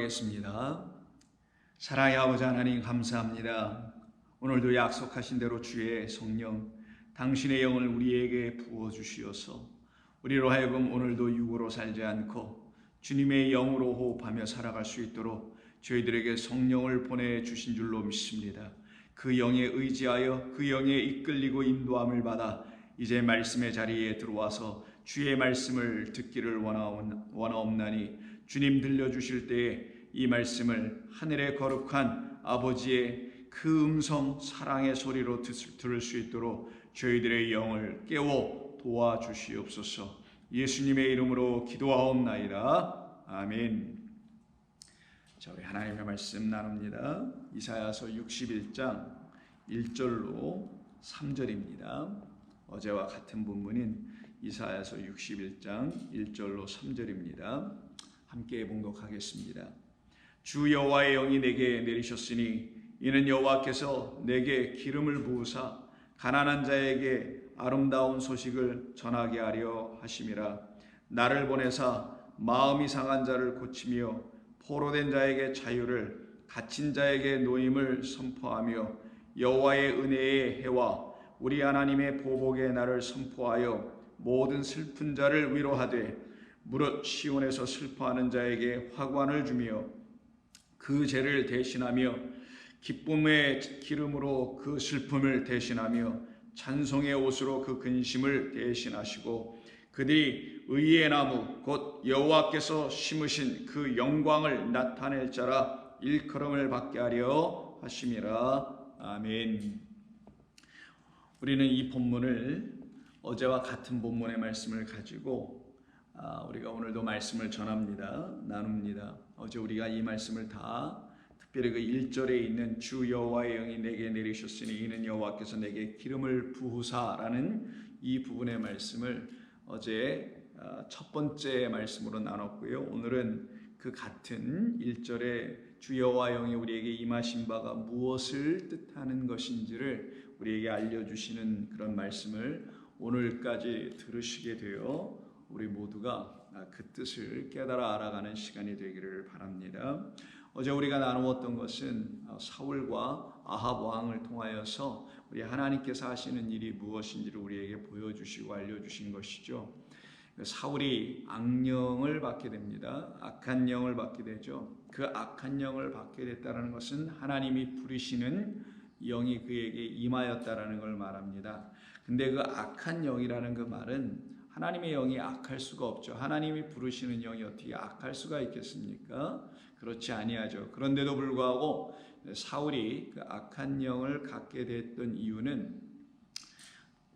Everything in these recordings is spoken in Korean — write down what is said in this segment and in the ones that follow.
기도하겠습니다. 사랑의 아버지 하나님 감사합니다. 오늘도 약속하신 대로 주의 성령, 당신의 영을 우리에게 부어주시어서 우리로 하여금 오늘도 육으로 살지 않고 주님의 영으로 호흡하며 살아갈 수 있도록 저희들에게 성령을 보내주신 줄로 믿습니다. 그 영에 의지하여 그 영에 이끌리고 인도함을 받아 이제 말씀의 자리에 들어와서 주의 말씀을 듣기를 원하옵나니 주님 들려주실 때에 이 말씀을 하늘의 거룩한 아버지의 그 음성 사랑의 소리로 들을 수 있도록 저희들의 영을 깨워 도와주시옵소서. 예수님의 이름으로 기도하옵나이다. 아멘. 자, 우리 하나님의 말씀 나눕니다. 이사야서 61장 1절로 3절입니다. 어제와 같은 본문인 이사야서 61장 1절로 3절입니다. 함께 봉독하겠습니다. 주 여호와의 영이 내게 내리셨으니 이는 여호와께서 내게 기름을 부으사 가난한 자에게 아름다운 소식을 전하게 하려 하심이라. 나를 보내사 마음이 상한 자를 고치며 포로된 자에게 자유를, 갇힌 자에게 노임을 선포하며 여호와의 은혜의 해와 우리 하나님의 보복의 날을 선포하여 모든 슬픈 자를 위로하되 무릇 시온에서 슬퍼하는 자에게 화관을 주며 그 죄를 대신하며 기쁨의 기름으로 그 슬픔을 대신하며 찬송의 옷으로 그 근심을 대신하시고 그들이 의의 나무 곧 여호와께서 심으신 그 영광을 나타낼 자라 일컬음을 받게 하려 하심이라. 아멘. 우리는 이 본문을 어제와 같은 본문의 말씀을 가지고 우리가 오늘도 말씀을 전합니다. 나눕니다. 어제 우리가 이 말씀을 다 특별히 그 1절에 있는 주 여호와의 영이 내게 내리셨으니 이는 여호와께서 내게 기름을 부으사라는 이 부분의 말씀을 어제 첫 번째 말씀으로 나눴고요. 오늘은 그 같은 1절에 주 여호와의 영이 우리에게 임하신 바가 무엇을 뜻하는 것인지를 우리에게 알려주시는 그런 말씀을 오늘까지 들으시게 되어 우리 모두가 그 뜻을 깨달아 알아가는 시간이 되기를 바랍니다. 어제 우리가 나누었던 것은 사울과 아합 왕을 통하여서 우리 하나님께서 하시는 일이 무엇인지를 우리에게 보여주시고 알려주신 것이죠. 사울이 악령을 받게 됩니다. 악한 영을 받게 되죠. 그 악한 영을 받게 됐다는 것은 하나님이 부리시는 영이 그에게 임하였다라는 걸 말합니다. 근데 그 악한 영이라는 그 말은 하나님의 영이 악할 수가 없죠. 하나님이 부르시는 영이 어떻게 악할 수가 있겠습니까? 그렇지 아니하죠. 그런데도 불구하고 사울이 그 악한 영을 갖게 됐던 이유는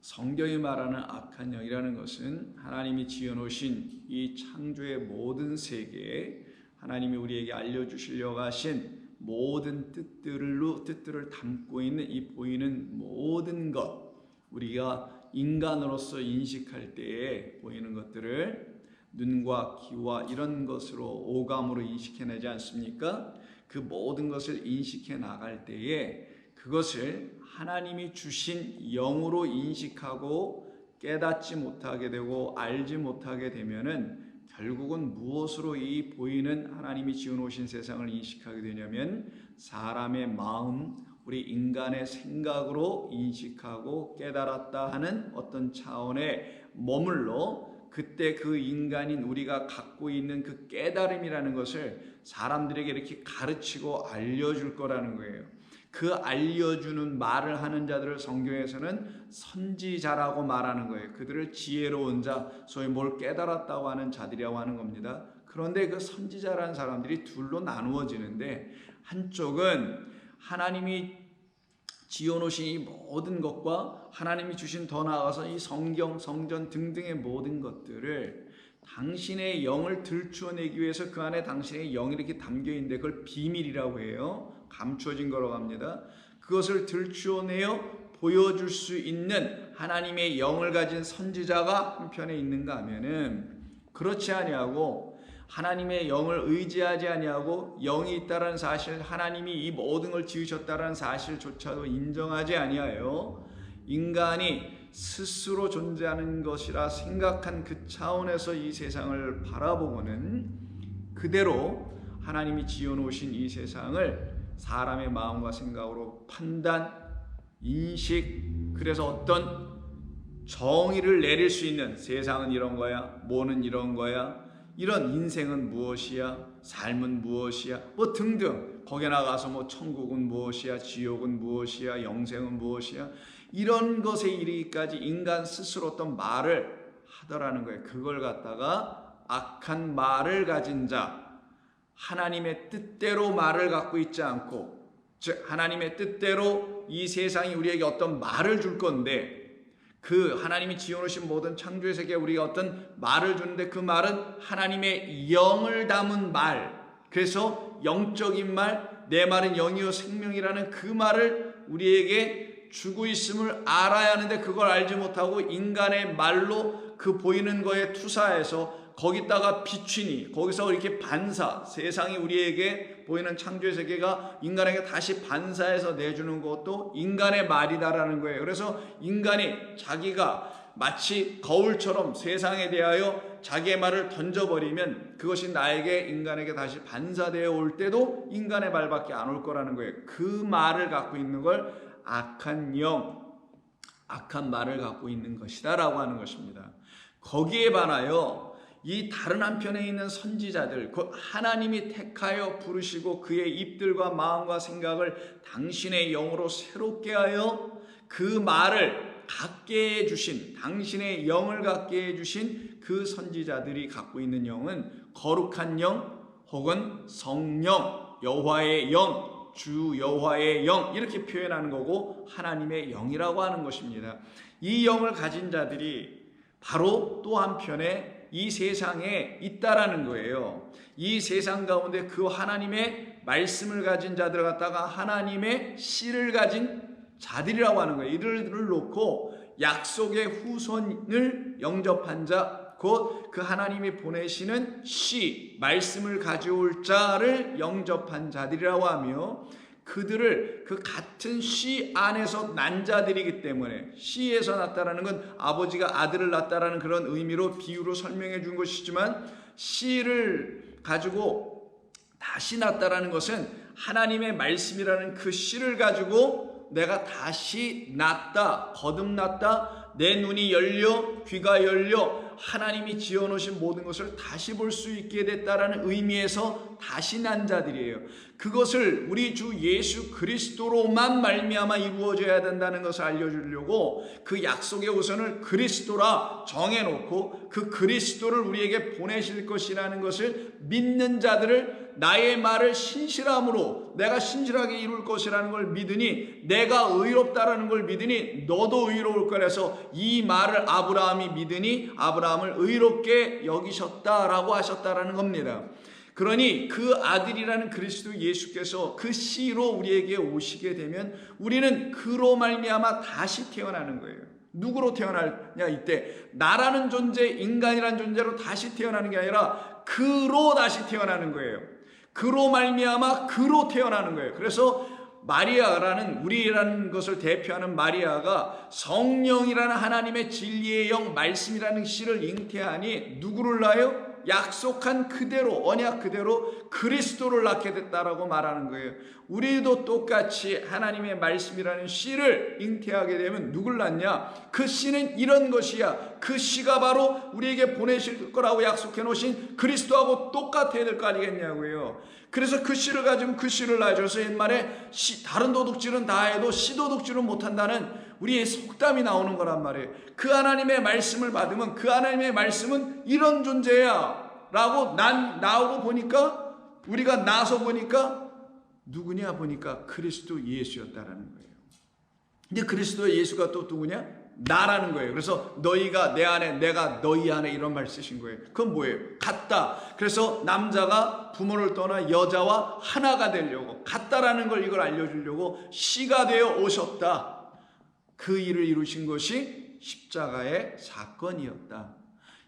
성경이 말하는 악한 영이라는 것은 하나님이 지어놓으신 이 창조의 모든 세계에 하나님이 우리에게 알려주시려고 하신 모든 뜻들을 담고 있는 이 보이는 모든 것, 우리가 인간으로서 인식할 때에 보이는 것들을 눈과 귀와 이런 것으로 오감으로 인식해내지 않습니까? 그 모든 것을 인식해 나갈 때에 그것을 하나님이 주신 영으로 인식하고 깨닫지 못하게 되고 알지 못하게 되면은 결국은 무엇으로 이 보이는 하나님이 지어놓으신 세상을 인식하게 되냐면 사람의 마음, 우리 인간의 생각으로 인식하고 깨달았다 하는 어떤 차원에 머물러 그때 그 인간인 우리가 갖고 있는 그 깨달음이라는 것을 사람들에게 이렇게 가르치고 알려줄 거라는 거예요. 그 알려주는 말을 하는 자들을 성경에서는 선지자라고 말하는 거예요. 그들을 지혜로운 자, 소위 뭘 깨달았다고 하는 자들이라고 하는 겁니다. 그런데 그 선지자라는 사람들이 둘로 나누어지는데 한쪽은 하나님이 지어놓으신 이 모든 것과 하나님이 주신 더 나아가서 이 성경, 성전 등등의 모든 것들을 당신의 영을 들추어내기 위해서 그 안에 당신의 영이 이렇게 담겨있는데 그걸 비밀이라고 해요. 감추어진 거라고 합니다. 그것을 들추어내어 보여줄 수 있는 하나님의 영을 가진 선지자가 한편에 있는가 하면은 그렇지 아니하고 하나님의 영을 의지하지 아니하고 영이 있다라는 사실, 하나님이 이 모든 걸 지으셨다라는 사실조차도 인정하지 아니하여 인간이 스스로 존재하는 것이라 생각한 그 차원에서 이 세상을 바라보고는 그대로 하나님이 지어놓으신 이 세상을 사람의 마음과 생각으로 판단, 인식, 그래서 어떤 정의를 내릴 수 있는 세상은 이런 거야, 뭐는 이런 거야, 이런 인생은 무엇이야, 삶은 무엇이야, 뭐 등등 거기에 나가서 뭐 천국은 무엇이야, 지옥은 무엇이야, 영생은 무엇이야, 이런 것에 이르기까지 인간 스스로 어떤 말을 하더라는 거예요. 그걸 갖다가 악한 말을 가진 자, 하나님의 뜻대로 말을 갖고 있지 않고, 즉 하나님의 뜻대로 이 세상이 우리에게 어떤 말을 줄 건데, 그 하나님이 지어놓으신 모든 창조의 세계에 우리가 어떤 말을 주는데 그 말은 하나님의 영을 담은 말, 그래서 영적인 말, 내 말은 영이요 생명이라는 그 말을 우리에게 주고 있음을 알아야 하는데, 그걸 알지 못하고 인간의 말로 그 보이는 거에 투사해서 거기다가 비추니, 거기서 이렇게 반사, 세상이 우리에게 보이는 창조의 세계가 인간에게 다시 반사해서 내주는 것도 인간의 말이다라는 거예요. 그래서 인간이 자기가 마치 거울처럼 세상에 대하여 자기의 말을 던져버리면 그것이 나에게, 인간에게 다시 반사되어 올 때도 인간의 말밖에 안 올 거라는 거예요. 그 말을 갖고 있는 걸 악한 영, 악한 말을 갖고 있는 것이다 라고 하는 것입니다. 거기에 반하여 이 다른 한편에 있는 선지자들, 곧 하나님이 택하여 부르시고 그의 입들과 마음과 생각을 당신의 영으로 새롭게 하여 그 말을 갖게 해주신, 당신의 영을 갖게 해주신 그 선지자들이 갖고 있는 영은 거룩한 영 혹은 성령, 여호와의 영, 주 여호와의 영, 이렇게 표현하는 거고 하나님의 영이라고 하는 것입니다. 이 영을 가진 자들이 바로 또 한편에 이 세상에 있다라는 거예요. 이 세상 가운데 그 하나님의 말씀을 가진 자들 갖다가 하나님의 씨를 가진 자들이라고 하는 거예요. 이들을 놓고 약속의 후손을 영접한 자, 곧 그 하나님이 보내시는 씨, 말씀을 가져올 자를 영접한 자들이라고 하며, 그들을 그 같은 씨 안에서 난 자들이기 때문에, 씨에서 났다라는 건 아버지가 아들을 낳았다라는 그런 의미로 비유로 설명해 준 것이지만, 씨를 가지고 다시 낳았다라는 것은 하나님의 말씀이라는 그 씨를 가지고 내가 다시 낳았다, 거듭났다, 내 눈이 열려 귀가 열려 하나님이 지어놓으신 모든 것을 다시 볼 수 있게 됐다라는 의미에서 다시 난 자들이에요. 그것을 우리 주 예수 그리스도로만 말미암아 이루어져야 된다는 것을 알려주려고 그 약속의 우선을 그리스도라 정해놓고 그 그리스도를 우리에게 보내실 것이라는 것을 믿는 자들을, 나의 말을 신실함으로 내가 신실하게 이룰 것이라는 걸 믿으니, 내가 의롭다라는 걸 믿으니 너도 의로울 거라서 이 말을 아브라함이 믿으니 아브라함을 의롭게 여기셨다라고 하셨다라는 겁니다. 그러니 그 아들이라는 그리스도 예수께서 그 씨로 우리에게 오시게 되면 우리는 그로 말미암아 다시 태어나는 거예요. 누구로 태어나냐, 이때 나라는 존재, 인간이라는 존재로 다시 태어나는 게 아니라 그로 다시 태어나는 거예요. 그로 말미암아 그로 태어나는 거예요. 그래서 마리아라는, 우리라는 것을 대표하는 마리아가 성령이라는 하나님의 진리의 영, 말씀이라는 씨를 잉태하니 누구를 낳아요? 약속한 그대로, 언약 그대로 그리스도를 낳게 됐다라고 말하는 거예요. 우리도 똑같이 하나님의 말씀이라는 씨를 잉태하게 되면 누굴 낳냐? 그 씨는 이런 것이야. 그 씨가 바로 우리에게 보내실 거라고 약속해 놓으신 그리스도하고 똑같아야 될 거 아니겠냐고요. 그래서 그 씨를 가지고 그 씨를 낳아줘서 옛말에 다른 도둑질은 다 해도 씨 도둑질은 못한다는 우리의 속담이 나오는 거란 말이에요. 그 하나님의 말씀을 받으면 그 하나님의 말씀은 이런 존재야 라고 나오고 보니까, 우리가 나서 보니까 누구냐 보니까 그리스도 예수였다라는 거예요. 근데 그리스도 예수가 또 누구냐? 나라는 거예요. 그래서 너희가 내 안에, 내가 너희 안에, 이런 말 쓰신 거예요. 그건 뭐예요? 같다. 그래서 남자가 부모를 떠나 여자와 하나가 되려고, 같다라는 걸 이걸 알려주려고 씨가 되어 오셨다. 그 일을 이루신 것이 십자가의 사건이었다.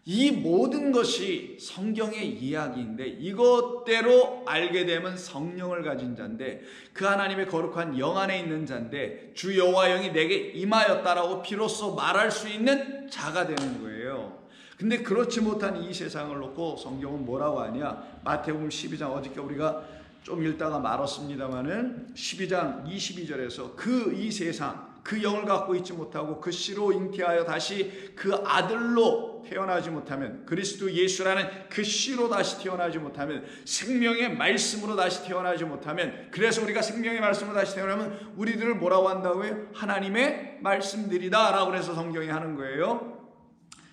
이 모든 것이 성경의 이야기인데, 이것대로 알게 되면 성령을 가진 자인데, 그 하나님의 거룩한 영 안에 있는 자인데, 주 여호와 영이 내게 임하였다라고 비로소 말할 수 있는 자가 되는 거예요. 근데 그렇지 못한 이 세상을 놓고 성경은 뭐라고 하냐? 마태복음 12장, 어저께 우리가 좀 읽다가 말았습니다마는 12장 22절에서 그 이 세상, 그 영을 갖고 있지 못하고 그 씨로 잉태하여 다시 그 아들로 태어나지 못하면, 그리스도 예수라는 그 씨로 다시 태어나지 못하면, 생명의 말씀으로 다시 태어나지 못하면, 그래서 우리가 생명의 말씀으로 다시 태어나면 우리들을 뭐라고 한다고요? 하나님의 말씀들이다 라고 해서 성경이 하는 거예요.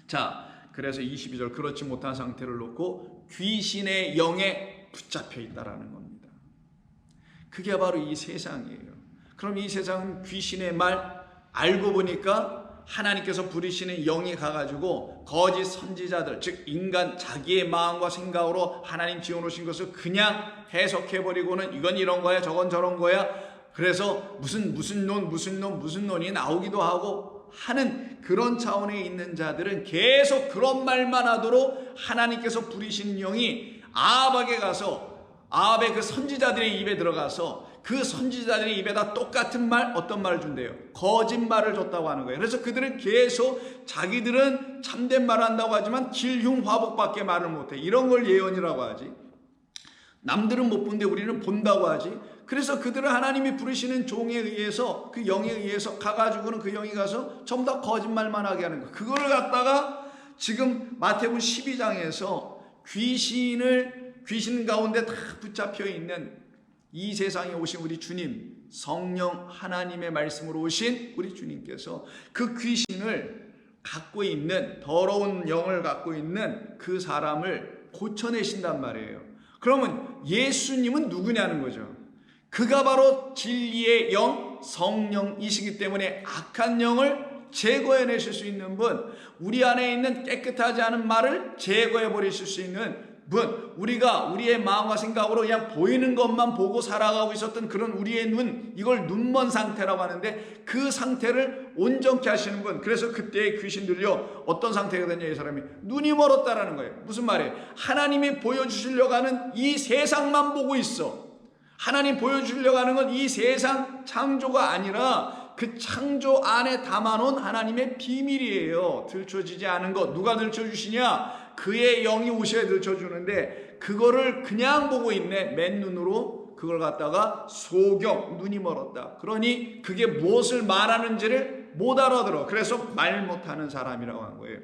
자, 그래서 22절, 그렇지 못한 상태를 놓고 귀신의 영에 붙잡혀 있다라는 겁니다. 그게 바로 이 세상이에요. 그럼 이 세상은 귀신의 말, 알고 보니까 하나님께서 부리시는 영이 가가지고 거짓 선지자들, 즉 인간 자기의 마음과 생각으로 하나님 지어놓으신 것을 그냥 해석해버리고는 이건 이런 거야, 저건 저런 거야, 그래서 무슨 논이 나오기도 하고 하는 그런 차원에 있는 자들은 계속 그런 말만 하도록 하나님께서 부리시는 영이 아합에게 가서, 아합의 그 선지자들의 입에 들어가서 그 선지자들의 입에다 똑같은 말, 어떤 말을 준대요? 거짓말을 줬다고 하는 거예요. 그래서 그들은 계속 자기들은 참된 말을 한다고 하지만 길흉화복밖에 말을 못해. 이런 걸 예언이라고 하지. 남들은 못 본데 우리는 본다고 하지. 그래서 그들은 하나님이 부르시는 종에 의해서, 그 영에 의해서 가가지고는 그 영이 가서 전부 다 거짓말만 하게 하는 거예요. 그걸 갖다가 지금 마태복음 12장에서 귀신 가운데 다 붙잡혀 있는 이 세상에 오신 우리 주님, 성령 하나님의 말씀으로 오신 우리 주님께서 그 귀신을 갖고 있는, 더러운 영을 갖고 있는 그 사람을 고쳐내신단 말이에요. 그러면 예수님은 누구냐는 거죠. 그가 바로 진리의 영, 성령이시기 때문에 악한 영을 제거해내실 수 있는 분, 우리 안에 있는 깨끗하지 않은 말을 제거해 버리실 수 있는 분, 우리가 우리의 마음과 생각으로 그냥 보이는 것만 보고 살아가고 있었던 그런 우리의 눈, 이걸 눈먼 상태라고 하는데 그 상태를 온전케 하시는 분. 그래서 그때 귀신들요, 어떤 상태가 되냐, 이 사람이 눈이 멀었다라는 거예요. 무슨 말이에요? 하나님이 보여주시려고 하는 이 세상만 보고 있어. 하나님 보여주려고 하는 건 이 세상 창조가 아니라 그 창조 안에 담아놓은 하나님의 비밀이에요. 들춰지지 않은 것. 누가 들춰주시냐? 그의 영이 오셔야 들춰주는데 그거를 그냥 보고 있네. 맨눈으로 그걸 갖다가 소경, 눈이 멀었다. 그러니 그게 무엇을 말하는지를 못 알아들어. 그래서 말 못하는 사람이라고 한 거예요.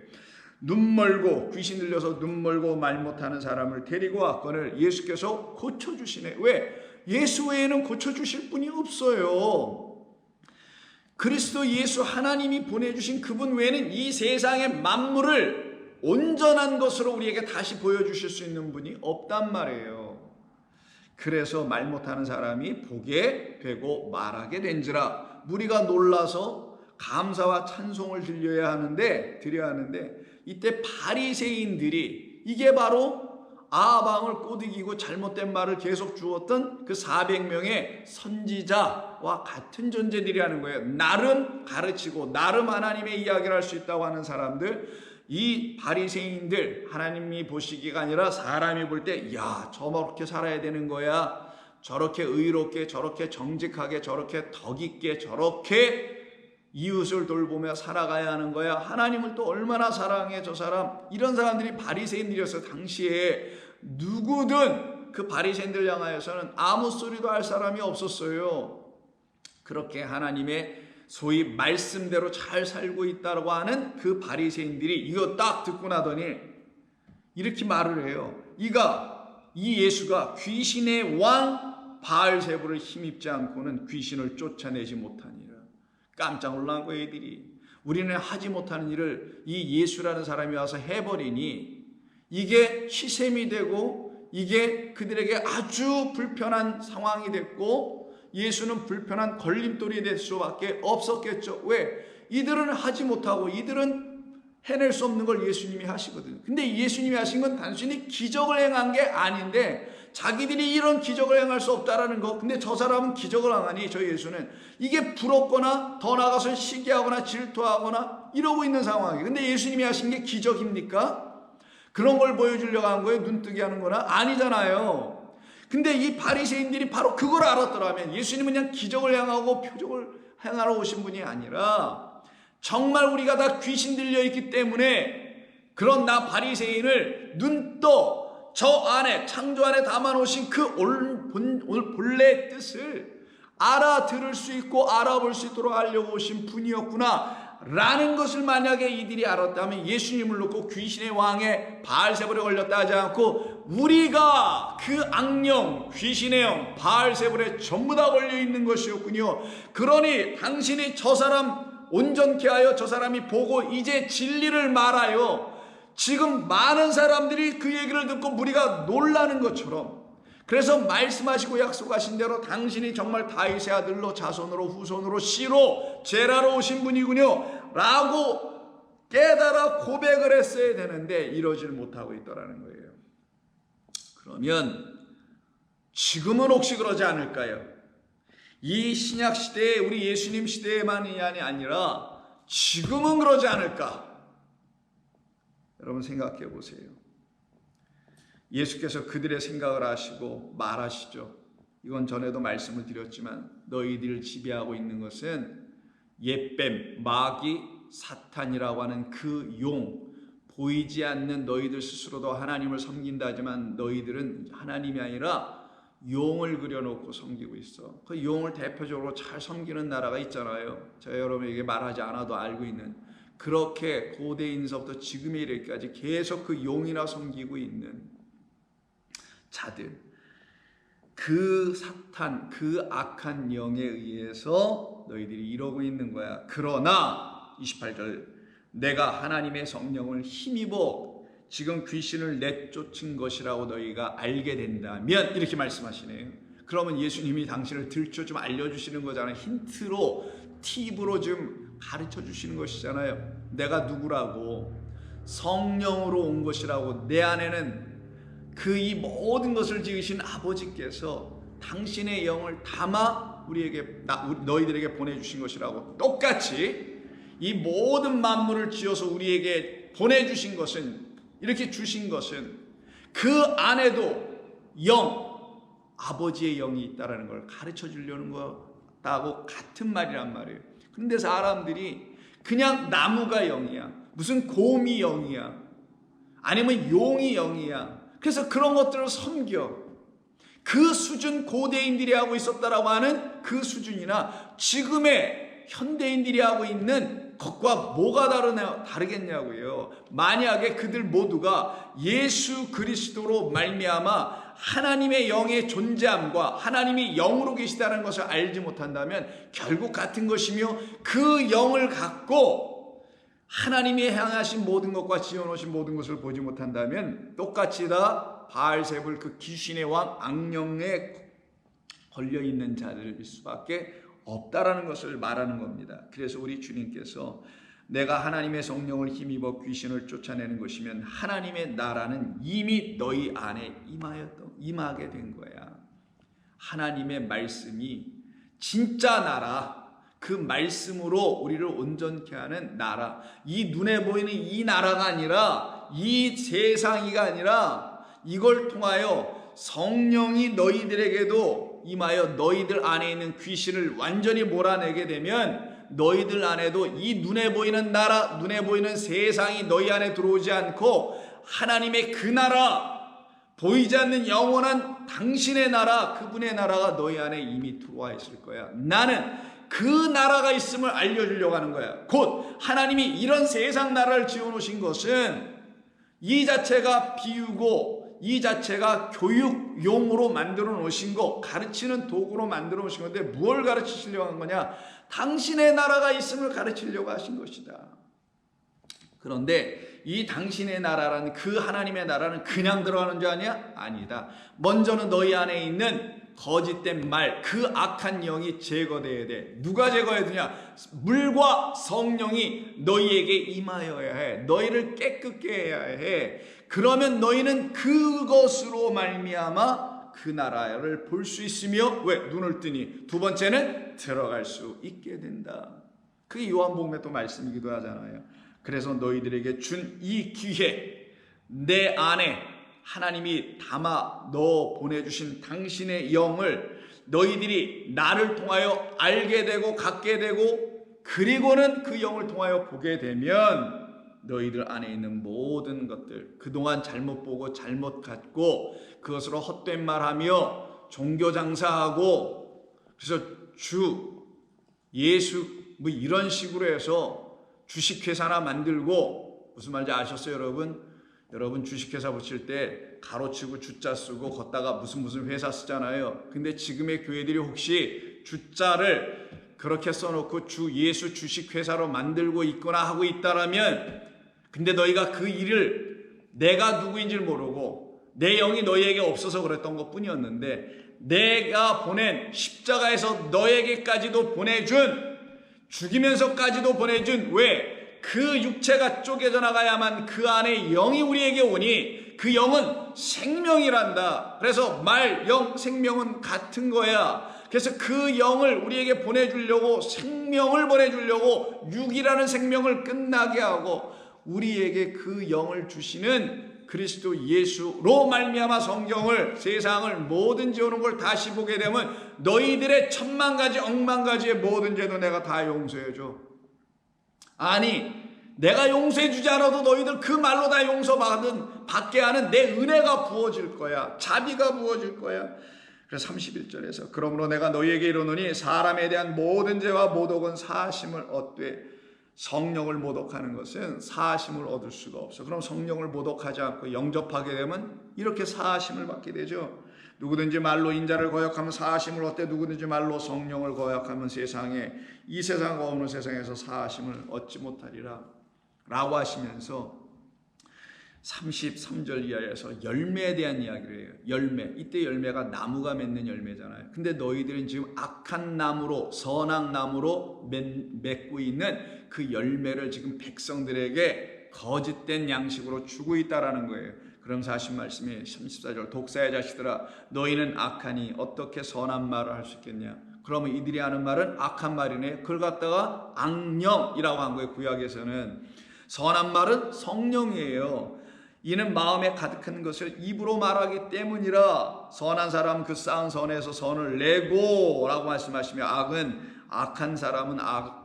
눈 멀고, 귀신 들려서 눈 멀고 말 못하는 사람을 데리고 왔거늘 예수께서 고쳐주시네. 왜? 예수 외에는 고쳐주실 분이 없어요. 그리스도 예수 하나님이 보내주신 그분 외에는 이 세상의 만물을 온전한 것으로 우리에게 다시 보여주실 수 있는 분이 없단 말이에요. 그래서 말 못하는 사람이 보게 되고 말하게 된지라. 무리가 놀라서 감사와 찬송을 드려야 하는데 이때 바리새인들이, 이게 바로 아방을 꼬드기고 잘못된 말을 계속 주었던 그 400명의 선지자와 같은 존재들이라는 거예요. 나름 가르치고 나름 하나님의 이야기를 할 수 있다고 하는 사람들, 이 바리새인들, 하나님이 보시기가 아니라 사람이 볼 때, 야, 저렇게 살아야 되는 거야, 저렇게 의롭게, 저렇게 정직하게, 저렇게 덕 있게, 저렇게 이웃을 돌보며 살아가야 하는 거야, 하나님을 또 얼마나 사랑해 저 사람, 이런 사람들이 바리새인들이었어요. 당시에 누구든 그 바리새인들 향하여서는 아무 소리도 할 사람이 없었어요. 그렇게 하나님의 소위 말씀대로 잘 살고 있다고 하는 그 바리새인들이 이거 딱 듣고 나더니 이렇게 말을 해요. 이 예수가 귀신의 왕 바알세부를 힘입지 않고는 귀신을 쫓아내지 못하니라. 깜짝 놀란 거예요, 애들이. 우리는 하지 못하는 일을 이 예수라는 사람이 와서 해버리니 이게 시샘이 되고 이게 그들에게 아주 불편한 상황이 됐고, 예수는 불편한 걸림돌이 될 수밖에 없었겠죠. 왜? 이들은 하지 못하고 이들은 해낼 수 없는 걸 예수님이 하시거든요. 근데 예수님이 하신 건 단순히 기적을 행한 게 아닌데 자기들이 이런 기적을 행할 수 없다라는 거. 근데 저 사람은 기적을 행하니 저 예수는 이게 부럽거나 더 나아가서 시기하거나 질투하거나 이러고 있는 상황이에요. 근데 예수님이 하신 게 기적입니까? 그런 걸 보여주려고 한 거예요? 눈뜨게 하는 거나? 아니잖아요. 근데 이 바리새인들이 바로 그걸 알았더라면 예수님은 그냥 기적을 행하고 표적을 행하러 오신 분이 아니라 정말 우리가 다 귀신 들려 있기 때문에 그런 나 바리새인을 눈떠 저 안에 창조 안에 담아놓으신 그 본래의 뜻을 알아들을 수 있고 알아볼 수 있도록 하려고 오신 분이었구나 라는 것을 만약에 이들이 알았다면 예수님을 놓고 귀신의 왕에 바알세불에 걸렸다 하지 않고 우리가 그 악령, 귀신의 영, 바알세불에 전부 다 걸려있는 것이었군요. 그러니 당신이 저 사람 온전케 하여 저 사람이 보고 이제 진리를 말하여 지금 많은 사람들이 그 얘기를 듣고 무리가 놀라는 것처럼 그래서 말씀하시고 약속하신 대로 당신이 정말 다윗의 아들로 자손으로 후손으로 씨로 제라로 오신 분이군요 라고 깨달아 고백을 했어야 되는데 이러질 못하고 있더라는 거예요. 그러면 지금은 혹시 그러지 않을까요? 이 신약 시대에 우리 예수님 시대에만이 아니라 지금은 그러지 않을까? 여러분 생각해 보세요. 예수께서 그들의 생각을 아시고 말하시죠. 이건 전에도 말씀을 드렸지만 너희들을 지배하고 있는 것은 옛뱀, 마귀, 사탄이라고 하는 그 용, 보이지 않는 너희들 스스로도 하나님을 섬긴다 하지만 너희들은 하나님이 아니라 용을 그려놓고 섬기고 있어. 그 용을 대표적으로 잘 섬기는 나라가 있잖아요. 제가 여러분에게 말하지 않아도 알고 있는 그렇게 고대인서부터 지금에 이르기까지 계속 그 용이나 섬기고 있는 자들, 그 사탄, 그 악한 영에 의해서 너희들이 이러고 있는 거야. 그러나 28절 내가 하나님의 성령을 힘입어 지금 귀신을 내쫓은 것이라고 너희가 알게 된다면 이렇게 말씀하시네요. 그러면 예수님이 당신을 들춰 좀 알려주시는 거잖아요. 힌트로 팁으로 좀 가르쳐 주시는 것이잖아요. 내가 누구라고 성령으로 온 것이라고 내 안에는 그 이 모든 것을 지으신 아버지께서 당신의 영을 담아 우리에게 너희들에게 보내주신 것이라고 똑같이 이 모든 만물을 지어서 우리에게 보내주신 것은 이렇게 주신 것은 그 안에도 영 아버지의 영이 있다라는 걸 가르쳐 주려는 거다고 같은 말이란 말이에요. 그런데 사람들이 그냥 나무가 영이야 무슨 곰이 영이야 아니면 용이 영이야 그래서 그런 것들을 섬겨. 그 수준 고대인들이 하고 있었다라고 하는 그 수준이나 지금의 현대인들이 하고 있는 것과 뭐가 다르겠냐고요. 만약에 그들 모두가 예수 그리스도로 말미암아 하나님의 영의 존재함과 하나님이 영으로 계시다는 것을 알지 못한다면 결국 같은 것이며 그 영을 갖고 하나님이 향하신 모든 것과 지어놓으신 모든 것을 보지 못한다면 똑같이 다 바알세불 그 귀신의 왕 악령에 걸려있는 자들일 수밖에 없다라는 것을 말하는 겁니다. 그래서 우리 주님께서 내가 하나님의 성령을 힘입어 귀신을 쫓아내는 것이면 하나님의 나라는 이미 너희 안에 임하게 된 거야. 하나님의 말씀이 진짜 나라 그 말씀으로 우리를 온전케 하는 나라 이 눈에 보이는 이 나라가 아니라 이 세상이가 아니라 이걸 통하여 성령이 너희들에게도 임하여 너희들 안에 있는 귀신을 완전히 몰아내게 되면 너희들 안에도 이 눈에 보이는 나라 눈에 보이는 세상이 너희 안에 들어오지 않고 하나님의 그 나라 보이지 않는 영원한 당신의 나라 그분의 나라가 너희 안에 이미 들어와 있을 거야. 나는 그 나라가 있음을 알려주려고 하는 거야. 곧 하나님이 이런 세상 나라를 지어놓으신 것은 이 자체가 비유고 이 자체가 교육용으로 만들어 놓으신 거 가르치는 도구로 만들어 놓으신 건데 무엇을 가르치시려고 한 거냐? 당신의 나라가 있음을 가르치려고 하신 것이다. 그런데 이 당신의 나라라는 그 하나님의 나라는 그냥 들어가는 줄 아냐? 아니다. 먼저는 너희 안에 있는 거짓된 말, 그 악한 영이 제거되어야 돼. 누가 제거해야 되냐? 물과 성령이 너희에게 임하여야 해. 너희를 깨끗게 해야 해. 그러면 너희는 그것으로 말미암아 그 나라를 볼 수 있으며 왜? 눈을 뜨니 두 번째는 들어갈 수 있게 된다. 그게 요한복음의 또 말씀이기도 하잖아요. 그래서 너희들에게 준 이 기회 내 안에 하나님이 담아 넣어 보내주신 당신의 영을 너희들이 나를 통하여 알게 되고 갖게 되고 그리고는 그 영을 통하여 보게 되면 너희들 안에 있는 모든 것들, 그동안 잘못 보고 잘못 갖고 그것으로 헛된 말하며 종교 장사하고, 그래서 주 예수 뭐 이런 식으로 해서 주식회사나 만들고, 무슨 말인지 아셨어요 여러분? 여러분 주식회사 붙일 때 가로치고 주자 쓰고 걷다가 무슨 회사 쓰잖아요. 근데 지금의 교회들이 혹시 주자를 그렇게 써놓고 주 예수 주식회사로 만들고 있거나 하고 있다라면, 근데 너희가 그 일을 내가 누구인지를 모르고 내 영이 너희에게 없어서 그랬던 것뿐이었는데, 내가 보낸 십자가에서 너에게까지도 보내준, 죽이면서까지도 보내준, 왜? 그 육체가 쪼개져 나가야만 그 안에 영이 우리에게 오니 그 영은 생명이란다. 그래서 말, 영, 생명은 같은 거야. 그래서 그 영을 우리에게 보내주려고, 생명을 보내주려고 육이라는 생명을 끝나게 하고 우리에게 그 영을 주시는 그리스도 예수로 말미암아 성경을, 세상을, 모든 죄 오는 걸 다시 보게 되면 너희들의 천만 가지 억만 가지의 모든 죄도 내가 다 용서해줘. 아니, 내가 용서해 주지 않아도 너희들 그 말로 다 받게 하는 내 은혜가 부어질 거야. 자비가 부어질 거야. 그래서 31절에서 그러므로 내가 너희에게 이르노니 사람에 대한 모든 죄와 모독은 사하심을 얻되, 성령을 모독하는 것은 사하심을 얻을 수가 없어. 그럼 성령을 모독하지 않고 영접하게 되면 이렇게 사하심을 받게 되죠. 누구든지 말로 인자를 거역하면 사하심을 얻되, 누구든지 말로 성령을 거역하면 이 세상과 어느 세상에서 사하심을 얻지 못하리라 라고 하시면서 33절 이하에서 열매에 대한 이야기를 해요. 열매, 이때 열매가 나무가 맺는 열매잖아요. 근데 너희들은 지금 악한 나무로, 선악 나무로 맺고 있는 그 열매를 지금 백성들에게 거짓된 양식으로 주고 있다라는 거예요. 그러면서 하신 말씀이 34절, 독사의 자식들아 너희는 악하니 어떻게 선한 말을 할 수 있겠냐. 그러면 이들이 하는 말은 악한 말이네. 그걸 갖다가 악령이라고 한 거예요. 구약에서는. 선한 말은 성령이에요. 이는 마음에 가득한 것을 입으로 말하기 때문이라. 선한 사람은 그 쌓은 선에서 선을 내고 라고 말씀하시며, 악한 사람은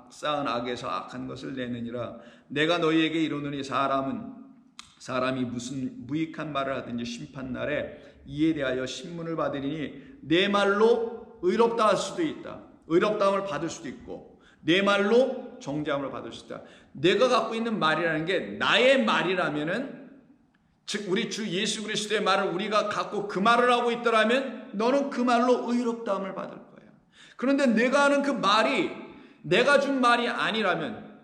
쌓은 악에서 악한 것을 내느니라. 내가 너희에게 이르노니 사람이 무슨 무익한 말을 하든지 심판날에 이에 대하여 신문을 받으리니 내 말로 의롭다 할 수도 있다. 의롭다함을 받을 수도 있고 내 말로 정죄함을 받을 수 있다. 내가 갖고 있는 말이라는 게 나의 말이라면은, 즉 우리 주 예수 그리스도의 말을 우리가 갖고 그 말을 하고 있더라면 너는 그 말로 의롭다함을 받을 거야. 그런데 내가 하는 그 말이 내가 준 말이 아니라면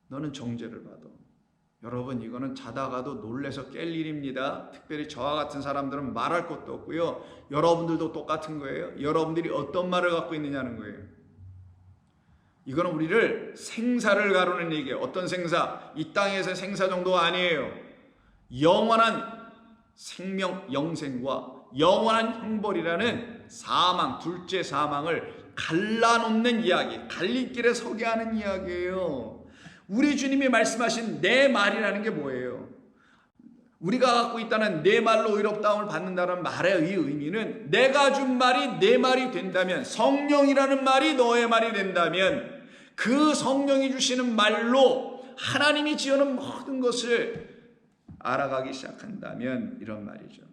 너는 정죄를 받아. 여러분, 이거는 자다가도 놀래서 깰 일입니다. 특별히 저와 같은 사람들은 말할 것도 없고요. 여러분들도 똑같은 거예요. 여러분들이 어떤 말을 갖고 있느냐는 거예요. 이거는 우리를 생사를 가르는 얘기예요. 어떤 생사? 이 땅에서 생사 정도가 아니에요. 영원한 생명, 영생과 영원한 형벌이라는 사망, 둘째 사망을 갈라놓는 이야기, 갈림길에 서게 하는 이야기예요. 우리 주님이 말씀하신 내 말이라는 게 뭐예요? 우리가 갖고 있다는 내 말로 의롭다함을 받는다는 말의 의미는, 내가 준 말이 내 말이 된다면, 성령이라는 말이 너의 말이 된다면, 그 성령이 주시는 말로 하나님이 지어놓은 모든 것을 알아가기 시작한다면 이런 말이죠.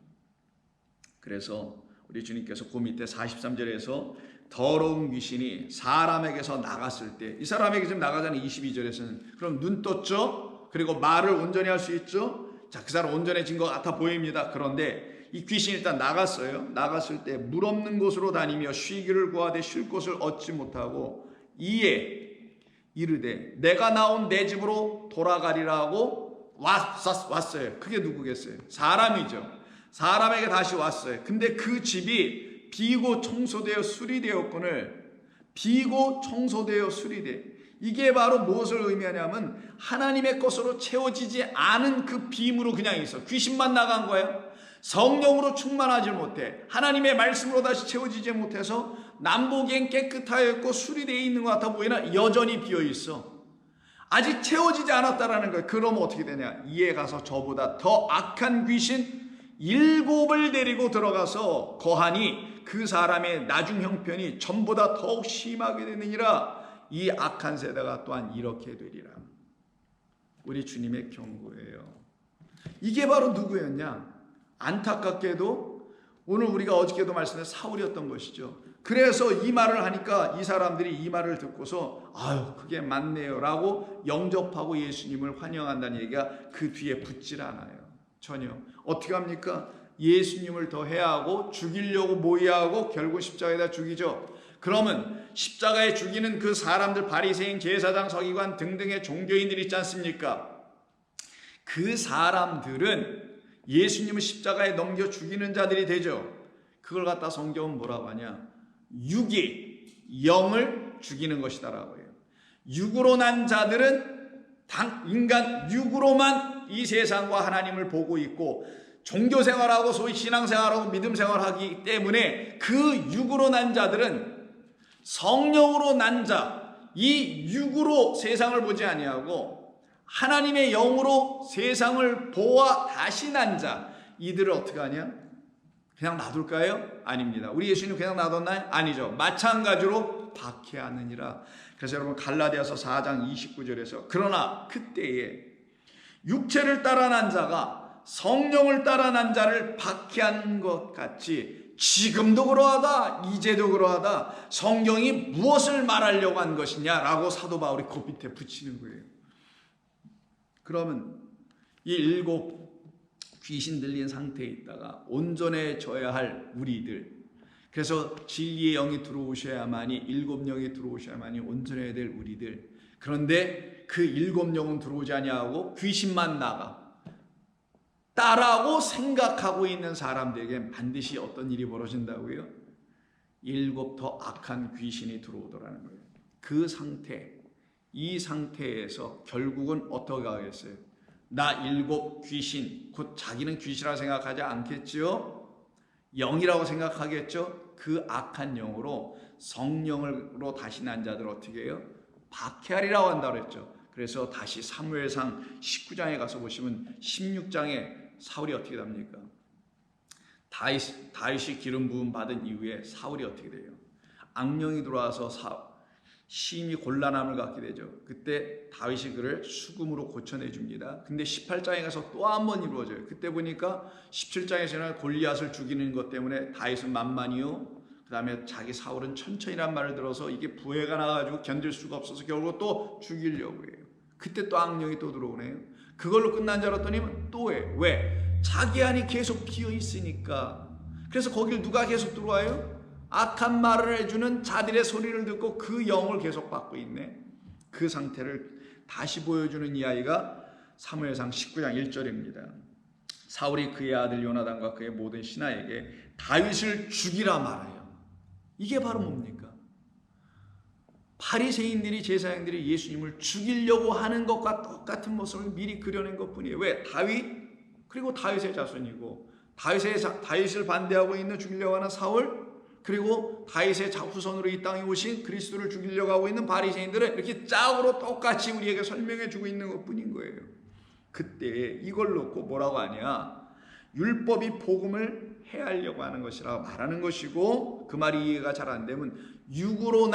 그래서 우리 주님께서 그 밑에 43절에서 더러운 귀신이 사람에게서 나갔을 때, 이 사람에게 지금 나가자는 22절에서는 그럼 눈 떴죠? 그리고 말을 온전히 할 수 있죠? 자, 그 사람 온전해진 것 같아 보입니다. 그런데 이 귀신이 일단 나갔어요. 나갔을 때 물 없는 곳으로 다니며 쉬기를 구하되 쉴 곳을 얻지 못하고 이에 이르되 내가 나온 내 집으로 돌아가리라 하고 왔어요. 그게 누구겠어요? 사람이죠. 사람에게 다시 왔어요. 근데 그 집이 비고 청소되어 수리되었거늘, 비고 청소되어 수리돼. 이게 바로 무엇을 의미하냐면 하나님의 것으로 채워지지 않은 그 빔으로 그냥 있어. 귀신만 나간 거야. 성령으로 충만하지 못해. 하나님의 말씀으로 다시 채워지지 못해서 남보기엔 깨끗하여 있고 수리되어 있는 것 같아 보이나 여전히 비어 있어. 아직 채워지지 않았다라는 거예요. 그러면 어떻게 되냐? 이에 가서 저보다 더 악한 귀신 7을 데리고 들어가서 거하니 그 사람의 나중 형편이 전보다 더욱 심하게 되느니라. 이 악한 세대가 또한 이렇게 되리라. 우리 주님의 경고예요. 이게 바로 누구였냐? 안타깝게도 오늘 우리가 어저께도 말씀드린 사울이었던 것이죠. 그래서 이 말을 하니까 이 사람들이 이 말을 듣고서 아유 그게 맞네요 라고 영접하고 예수님을 환영한다는 얘기가 그 뒤에 붙질 않아요. 전혀. 어떻게 합니까? 예수님을 더 해하고 죽이려고 모의하고 결국 십자가에다 죽이죠. 그러면 십자가에 죽이는 그 사람들, 바리새인, 제사장, 서기관 등등의 종교인들 있지 않습니까? 그 사람들은 예수님을 십자가에 넘겨 죽이는 자들이 되죠. 그걸 갖다 성경은 뭐라고 하냐? 육이 영을 죽이는 것이다라고 해요. 육으로 난 자들은 인간 육으로만 이 세상과 하나님을 보고 있고 종교 생활하고 소위 신앙 생활하고 믿음 생활하기 때문에 그 육으로 난 자들은 성령으로 난 자, 이 육으로 세상을 보지 아니하고 하나님의 영으로 세상을 보아 다시 난 자, 이들을 어떻게 하냐? 그냥 놔둘까요? 아닙니다. 우리 예수님 그냥 놔뒀나요? 아니죠. 마찬가지로 박해하느니라. 그래서 여러분 갈라디아서 4장 29절에서 그러나 그때에 육체를 따라 난 자가 성령을 따라 난 자를 박해한 것 같이 지금도 그러하다, 이제도 그러하다. 성경이 무엇을 말하려고 한 것이냐라고 사도 바울이 그 밑에 붙이는 거예요. 그러면 이 일곱 귀신 들린 상태에 있다가 온전해져야 할 우리들, 그래서 진리의 영이 들어오셔야만이, 일곱 영이 들어오셔야만이 온전해야 될 우리들, 그런데 그 일곱 영은 들어오지 아니하고 귀신만 나가 따라고 생각하고 있는 사람들에게 반드시 어떤 일이 벌어진다고요? 일곱 더 악한 귀신이 들어오더라는 거예요. 그 상태, 이 상태에서 결국은 어떻게 하겠어요? 나 일곱 귀신, 곧 자기는 귀신이라고 생각하지 않겠죠? 영이라고 생각하겠죠? 그 악한 영으로 성령으로 다시 난 자들 어떻게 해요? 박해하리라고 한다고 했죠. 그래서 다시 사무엘상 19장에 가서 보시면 16장에 사울이 어떻게 됩니까? 다윗이 기름 부음 받은 이후에 사울이 어떻게 돼요? 악령이 들어와서 심히 곤란함을 갖게 되죠. 그때 다윗이 그를 수금으로 고쳐내줍니다. 근데 18장에 가서 또 한 번 이루어져요. 그때 보니까 17장에서는 골리앗을 죽이는 것 때문에 다윗은 만만이요, 그 다음에 자기 사울은 천천히란 말을 들어서 이게 부해가 나가지고 견딜 수가 없어서 결국 또 죽이려고 해요. 그때 또 악령이 또 들어오네요. 그걸로 끝난 줄 알았더니 또 해. 왜? 자기 안이 계속 비어 있으니까. 그래서 거길 누가 계속 들어와요? 악한 말을 해주는 자들의 소리를 듣고 그 영을 계속 받고 있네. 그 상태를 다시 보여주는 이야기가 사무엘상 19장 1절입니다. 사울이 그의 아들 요나단과 그의 모든 신하에게 다윗을 죽이라 말하여. 이게 바로 뭡니까? 바리새인들이, 제사장들이 예수님을 죽이려고 하는 것과 똑같은 모습을 미리 그려낸 것뿐이에요. 왜? 다윗, 그리고 다윗의 자손이고 다윗을 반대하고 있는, 죽이려고 하는 사울, 그리고 다윗의 후손으로 이 땅에 오신 그리스도를 죽이려고 하고 있는 바리새인들은 이렇게 짝으로 똑같이 우리에게 설명해 주고 있는 것뿐인 거예요. 그때 이걸 놓고 뭐라고 하냐? 율법이 복음을 해하려고 하는 것이라고 말하는 것이고, 그 말이 이해가 잘 안 되면 육체로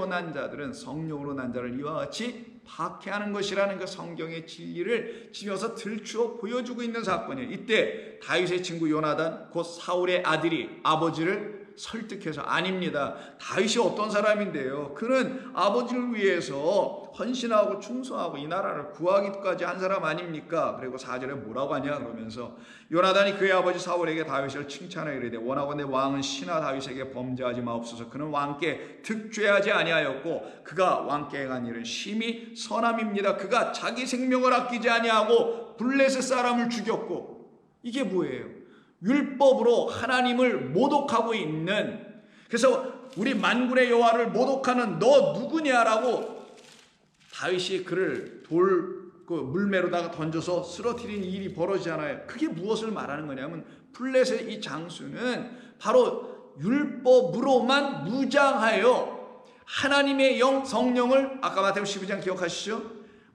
난 자들은 성령으로 난 자를 이와 같이 박해하는 것이라는 그 성경의 진리를 집어서 들추어 보여주고 있는 사건이에요. 이때 다윗의 친구 요나단, 곧 사울의 아들이 아버지를 설득해서, 아닙니다, 다윗이 어떤 사람인데요, 그는 아버지를 위해서 헌신하고 충성하고 이 나라를 구하기까지 한 사람 아닙니까? 그리고 4절에 뭐라고 하냐 그러면서 요나단이 그의 아버지 사울에게 다윗을 칭찬하여 이르되 원하건대 왕은 신하 다윗에게 범죄하지 마옵소서. 그는 왕께 득죄하지 아니하였고 그가 왕께 행한 일은 심히 선함입니다. 그가 자기 생명을 아끼지 아니하고 블레셋 사람을 죽였고. 이게 뭐예요? 율법으로 하나님을 모독하고 있는, 그래서 우리 만군의 여호와를 모독하는 너 누구냐라고 다윗이 그를 물매로다가 던져서 쓰러뜨리는 일이 벌어지잖아요. 그게 무엇을 말하는 거냐면 블레셋 이 장수는 바로 율법으로만 무장하여 하나님의 영, 성령을, 아까 마태복음 12장 기억하시죠?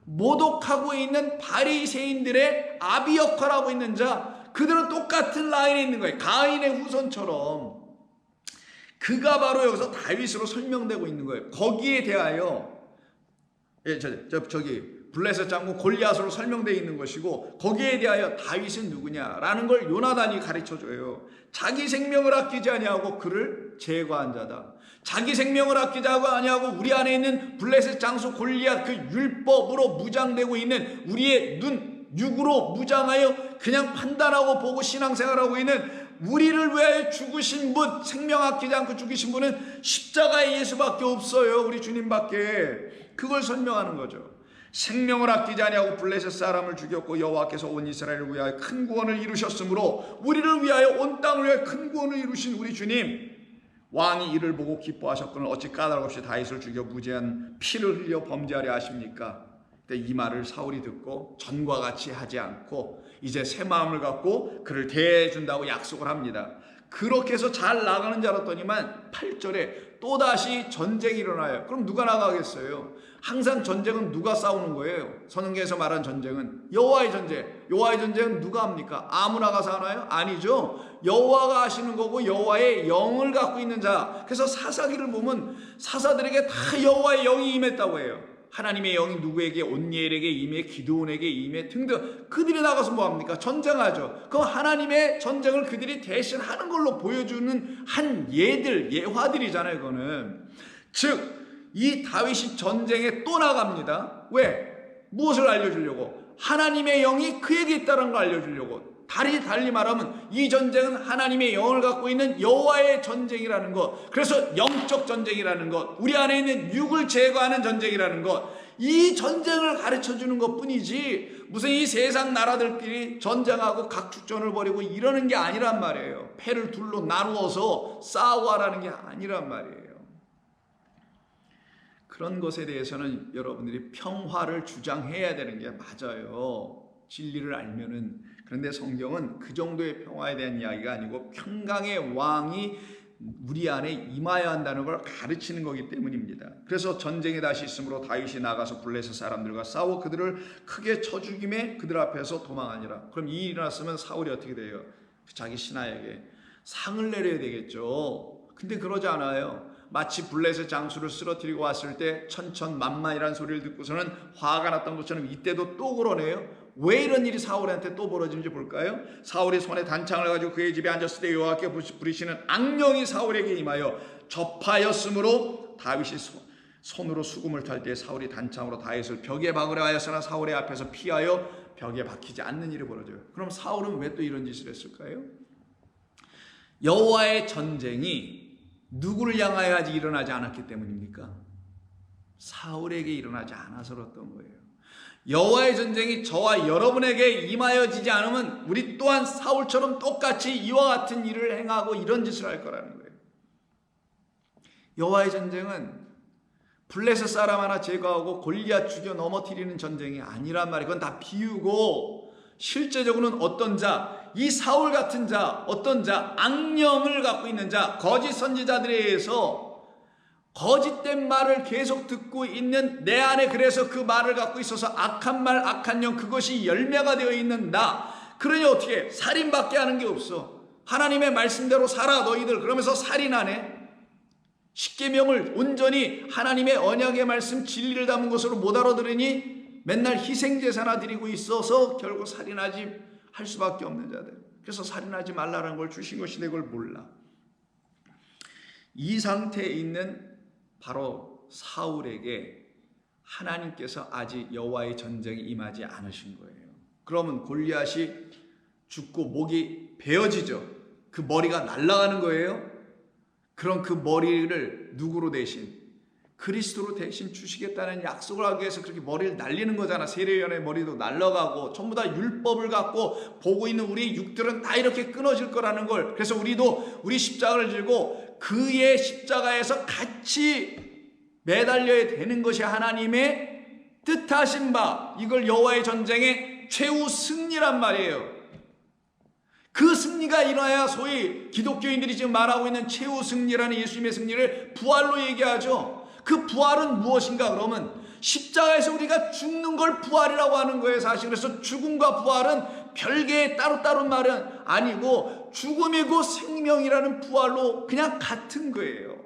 모독하고 있는 바리새인들의 아비 역할하고 있는 자, 그들은 똑같은 라인에 있는 거예요. 가인의 후손처럼. 그가 바로 여기서 다윗으로 설명되고 있는 거예요. 거기에 대하여 블레셋 장군 골리앗으로 설명되어 있는 것이고, 거기에 대하여 다윗은 누구냐라는 걸 요나단이 가르쳐줘요. 자기 생명을 아끼지 아니하고 그를 제거한 자다. 자기 생명을 아끼지 아니하고 우리 안에 있는 블레셋 장수 골리앗, 그 율법으로 무장되고 있는 우리의 눈, 육으로 무장하여 그냥 판단하고 보고 신앙생활하고 있는 우리를 위하여 죽으신 분, 생명 아끼지 않고 죽으신 분은 십자가의 예수밖에 없어요. 우리 주님밖에. 그걸 설명하는 거죠. 생명을 아끼지 아니하고 블레셋 사람을 죽였고 여호와께서 온 이스라엘을 위하여 큰 구원을 이루셨으므로 우리를 위하여 온 땅을 위하여 큰 구원을 이루신 우리 주님, 왕이 이를 보고 기뻐하셨거늘 어찌 까닭 없이 다윗을 죽여 무죄한 피를 흘려 범죄하려 하십니까? 이 말을 사울이 듣고 전과 같이 하지 않고 이제 새 마음을 갖고 그를 대해준다고 약속을 합니다. 그렇게 해서 잘 나가는 줄 알았더니만 8절에 또다시 전쟁이 일어나요. 그럼 누가 나가겠어요? 항상 전쟁은 누가 싸우는 거예요? 선언계에서 말한 전쟁은 여호와의 전쟁. 여호와의 전쟁은 누가 합니까? 아무나 가서 하나요? 아니죠. 여호와가 하시는 거고 여호와의 영을 갖고 있는 자. 그래서 사사기를 보면 사사들에게 다 여호와의 영이 임했다고 해요. 하나님의 영이 누구에게? 온니엘에게 임해, 기드온에게 임해 등등. 그들이 나가서 뭐합니까? 전쟁하죠. 그럼 하나님의 전쟁을 그들이 대신 하는 걸로 보여주는 한 예화들이잖아요. 그거는 즉 이 다윗이 전쟁에 또 나갑니다. 왜? 무엇을 알려주려고? 하나님의 영이 그에게 있다는 걸 알려주려고. 달리 말하면 이 전쟁은 하나님의 영을 갖고 있는 여호와의 전쟁이라는 것. 그래서 영적 전쟁이라는 것, 우리 안에 있는 육을 제거하는 전쟁이라는 것, 이 전쟁을 가르쳐주는 것뿐이지 무슨 이 세상 나라들끼리 전쟁하고 각축전을 벌이고 이러는 게 아니란 말이에요. 패를 둘로 나누어서 싸우고 하라는 게 아니란 말이에요. 그런 것에 대해서는 여러분들이 평화를 주장해야 되는 게 맞아요. 진리를 알면은. 그런데 성경은 그 정도의 평화에 대한 이야기가 아니고 평강의 왕이 우리 안에 임하여야 한다는 걸 가르치는 거기 때문입니다. 그래서 전쟁에 다시 있으므로 다윗이 나가서 블레셋 사람들과 싸워 그들을 크게 쳐 죽임에 그들 앞에서 도망하니라. 그럼 이 일이 일어났으면 사울이 어떻게 돼요? 자기 신하에게 상을 내려야 되겠죠. 근데 그러지 않아요. 마치 블레셋 장수를 쓰러뜨리고 왔을 때 천천만만이라는 소리를 듣고서는 화가 났던 것처럼 이때도 또 그러네요. 왜 이런 일이 사울한테 또 벌어지는지 볼까요? 사울이 손에 단창을 가지고 그의 집에 앉았을 때 여호와께 부리시는 악령이 사울에게 임하여 접하였으므로 다윗이 손으로 수금을 탈 때 사울이 단창으로 다윗을 벽에 박으려 하였으나 사울의 앞에서 피하여 벽에 박히지 않는 일이 벌어져요. 그럼 사울은 왜 또 이런 짓을 했을까요? 여호와의 전쟁이 누구를 향하여 아직 일어나지 않았기 때문입니까? 사울에게 일어나지 않아서 그랬던 거예요. 여호와의 전쟁이 저와 여러분에게 임하여지지 않으면 우리 또한 사울처럼 똑같이 이와 같은 일을 행하고 이런 짓을 할 거라는 거예요. 여호와의 전쟁은 블레셋 사람 하나 제거하고 골리앗 죽여 넘어뜨리는 전쟁이 아니란 말이에요. 그건 다 비유고 실제적으로는 어떤 자, 이 사울 같은 자, 어떤 자, 악령을 갖고 있는 자, 거짓 선지자들에 의해서 거짓된 말을 계속 듣고 있는 내 안에, 그래서 그 말을 갖고 있어서 악한 말, 악한 영, 그것이 열매가 되어 있는 나. 그러니 어떻게 해? 살인밖에 하는 게 없어. 하나님의 말씀대로 살아 너희들. 그러면서 살인하네. 십계명을 온전히 하나님의 언약의 말씀 진리를 담은 것으로 못 알아들으니 맨날 희생제사나 드리고 있어서 결국 살인하지 할 수밖에 없는 자들. 그래서 살인하지 말라는 걸 주신 것인데 그걸 몰라. 이 상태에 있는 바로 사울에게 하나님께서 아직 여호와의 전쟁이 임하지 않으신 거예요. 그러면 골리앗이 죽고 목이 베어지죠. 그 머리가 날아가는 거예요. 그럼 그 머리를 누구로 대신? 그리스도로 대신 주시겠다는 약속을 하기 위해서 그렇게 머리를 날리는 거잖아. 세례요한의 머리도 날아가고 전부 다 율법을 갖고 보고 있는 우리 육들은 다 이렇게 끊어질 거라는 걸. 그래서 우리도 우리 십자가를 들고 그의 십자가에서 같이 매달려야 되는 것이 하나님의 뜻하신 바. 이걸 여호와의 전쟁의 최후 승리란 말이에요. 그 승리가 일어나야 소위 기독교인들이 지금 말하고 있는 최후 승리라는 예수님의 승리를 부활로 얘기하죠. 그 부활은 무엇인가? 그러면 십자가에서 우리가 죽는 걸 부활이라고 하는 거예요, 사실. 그래서 죽음과 부활은 별개의 따로따로 말은 아니고 죽음이고 생명이라는 부활로 그냥 같은 거예요.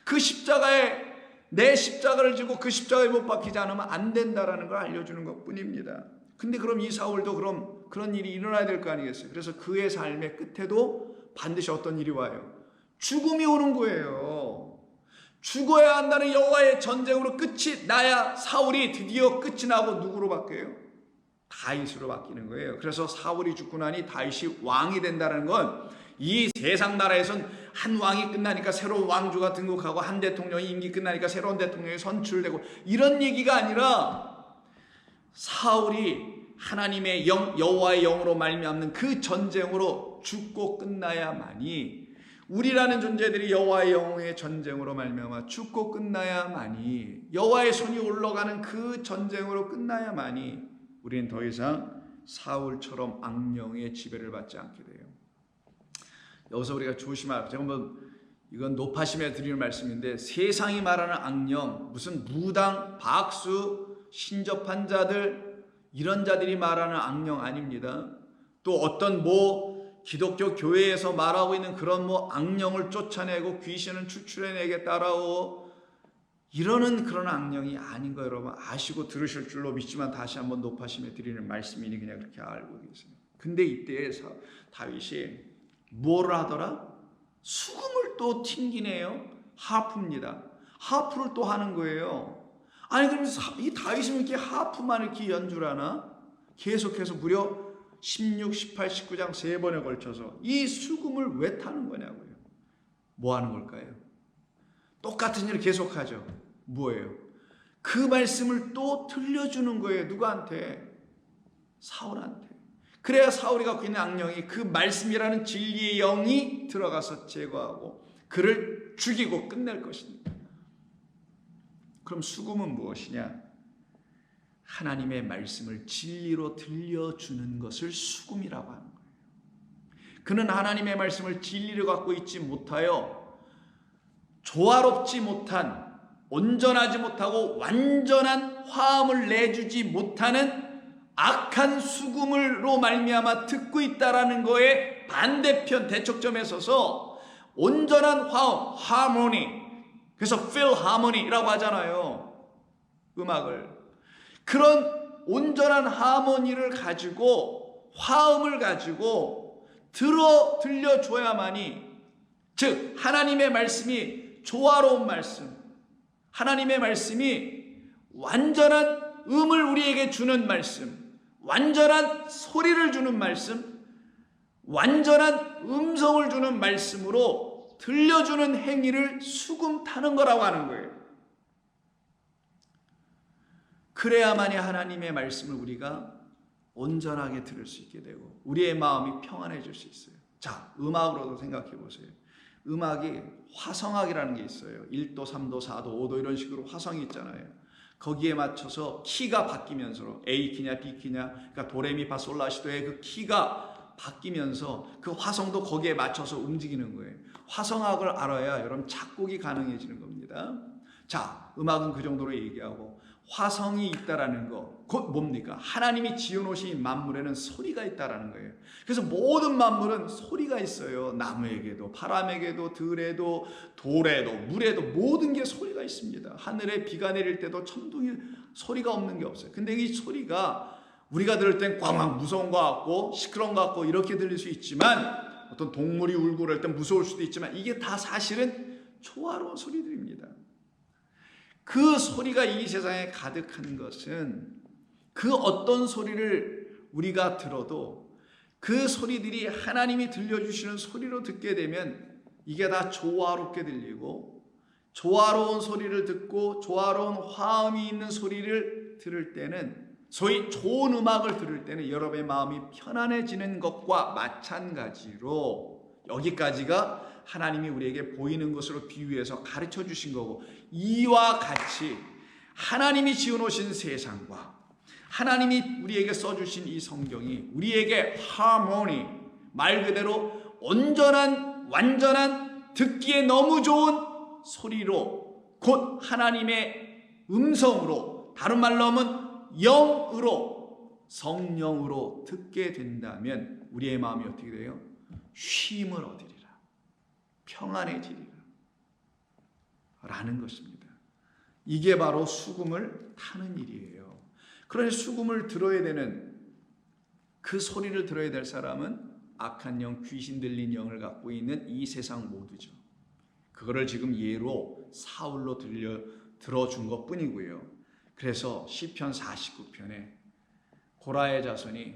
그 십자가의 내 십자가를 지고 그 십자가에 못 박히지 않으면 안 된다라는 걸 알려주는 것뿐입니다. 근데 그럼 이 사울도 그런 일이 일어나야 될 거 아니겠어요? 그래서 그의 삶의 끝에도 반드시 어떤 일이 와요? 죽음이 오는 거예요. 죽어야 한다는 여호와의 전쟁으로 끝이 나야 사울이 드디어 끝이 나고 누구로 바뀌어요? 다윗으로 바뀌는 거예요. 그래서 사울이 죽고 나니 다윗이 왕이 된다는 건 이 세상 나라에선 한 왕이 끝나니까 새로운 왕조가 등극하고 한 대통령이 임기 끝나니까 새로운 대통령이 선출되고 이런 얘기가 아니라 사울이 하나님의 영, 여호와의 영으로 말미암는 그 전쟁으로 죽고 끝나야만이, 우리라는 존재들이 여호와의 영의 전쟁으로 말미암아 죽고 끝나야만이, 여호와의 손이 올라가는 그 전쟁으로 끝나야만이 우리는 더 이상 사울처럼 악령의 지배를 받지 않게 돼요. 여기서 우리가 조심할, 제가 이건 노파심에 드리는 말씀인데, 세상이 말하는 악령, 무슨 무당, 박수, 신접한 자들, 이런 자들이 말하는 악령 아닙니다. 또 어떤 기독교 교회에서 말하고 있는 그런 악령을 쫓아내고 귀신을 추출해내겠다라고 이러는 그런 악령이 아닌 거 여러분 아시고 들으실 줄로 믿지만, 다시 한번 노파심에 드리는 말씀이니 그냥 그렇게 알고 계세요. 근데 이때 다윗이 뭐를 하더라? 수금을 또 튕기네요. 하프입니다. 하프를 또 하는 거예요. 아니 그럼 이 다윗은 이렇게 하프만 이렇게 연주를 하나? 계속해서 무려 16, 18, 19장 3번에 걸쳐서 이 수금을 왜 타는 거냐고요. 뭐 하는 걸까요? 똑같은 일을 계속하죠. 뭐예요? 그 말씀을 또 들려주는 거예요. 누구한테? 사울한테. 그래야 사울이 갖고 있는 악령이, 그 말씀이라는 진리의 영이 들어가서 제거하고 그를 죽이고 끝낼 것입니다. 그럼 수금은 무엇이냐? 하나님의 말씀을 진리로 들려주는 것을 수금이라고 하는 거예요. 그는 하나님의 말씀을 진리로 갖고 있지 못하여 조화롭지 못한, 온전하지 못하고 완전한 화음을 내주지 못하는 악한 수금으로 말미암아 듣고 있다라는 거에 반대편 대척점에 서서 온전한 화음, 하모니, 그래서 필하모니라고 하잖아요. 음악을. 그런 온전한 하모니를 가지고, 화음을 가지고 들려줘야만이, 즉 하나님의 말씀이 조화로운 말씀, 하나님의 말씀이 완전한 음을 우리에게 주는 말씀, 완전한 소리를 주는 말씀, 완전한 음성을 주는 말씀으로 들려주는 행위를 수금 타는 거라고 하는 거예요. 그래야만이 하나님의 말씀을 우리가 온전하게 들을 수 있게 되고 우리의 마음이 평안해질 수 있어요. 자, 음악으로도 생각해 보세요. 음악이 화성악이라는 게 있어요. 1도, 3도, 4도, 5도 이런 식으로 화성이 있잖아요. 거기에 맞춰서 키가 바뀌면서 A 키냐 B 키냐, 그러니까 도레미파솔라시도의 그 키가 바뀌면서 그 화성도 거기에 맞춰서 움직이는 거예요. 화성악을 알아야 여러분 작곡이 가능해지는 겁니다. 자, 음악은 그 정도로 얘기하고, 화성이 있다라는 거, 곧 뭡니까? 하나님이 지어놓으신 만물에는 소리가 있다라는 거예요. 그래서 모든 만물은 소리가 있어요. 나무에게도, 바람에게도, 들에도, 돌에도, 물에도 모든 게 소리가 있습니다. 하늘에 비가 내릴 때도 천둥이 소리가 없는 게 없어요. 근데 이 소리가 우리가 들을 땐 꽝꽝 무서운 것 같고 시끄러운 것 같고 이렇게 들릴 수 있지만, 어떤 동물이 울고 그럴 땐 무서울 수도 있지만, 이게 다 사실은 조화로운 소리들입니다. 그 소리가 이 세상에 가득한 것은, 그 어떤 소리를 우리가 들어도 그 소리들이 하나님이 들려주시는 소리로 듣게 되면 이게 다 조화롭게 들리고, 조화로운 소리를 듣고 조화로운 화음이 있는 소리를 들을 때는, 소위 좋은 음악을 들을 때는 여러분의 마음이 편안해지는 것과 마찬가지로, 여기까지가 하나님이 우리에게 보이는 것으로 비유해서 가르쳐 주신 거고, 이와 같이 하나님이 지어놓으신 세상과 하나님이 우리에게 써주신 이 성경이 우리에게 하모니, 말 그대로 온전한, 완전한, 듣기에 너무 좋은 소리로, 곧 하나님의 음성으로, 다른 말로 하면 영으로, 성령으로 듣게 된다면 우리의 마음이 어떻게 돼요? 쉼을 얻으리라, 평안해지리라 라는 것입니다. 이게 바로 수금을 타는 일이에요. 그러니 수금을 들어야 되는, 그 소리를 들어야 될 사람은 악한 영, 귀신 들린 영을 갖고 있는 이 세상 모두죠. 그거를 지금 예로 사울로 들어준 것 뿐이고요. 그래서 시편 49편에 고라의 자손이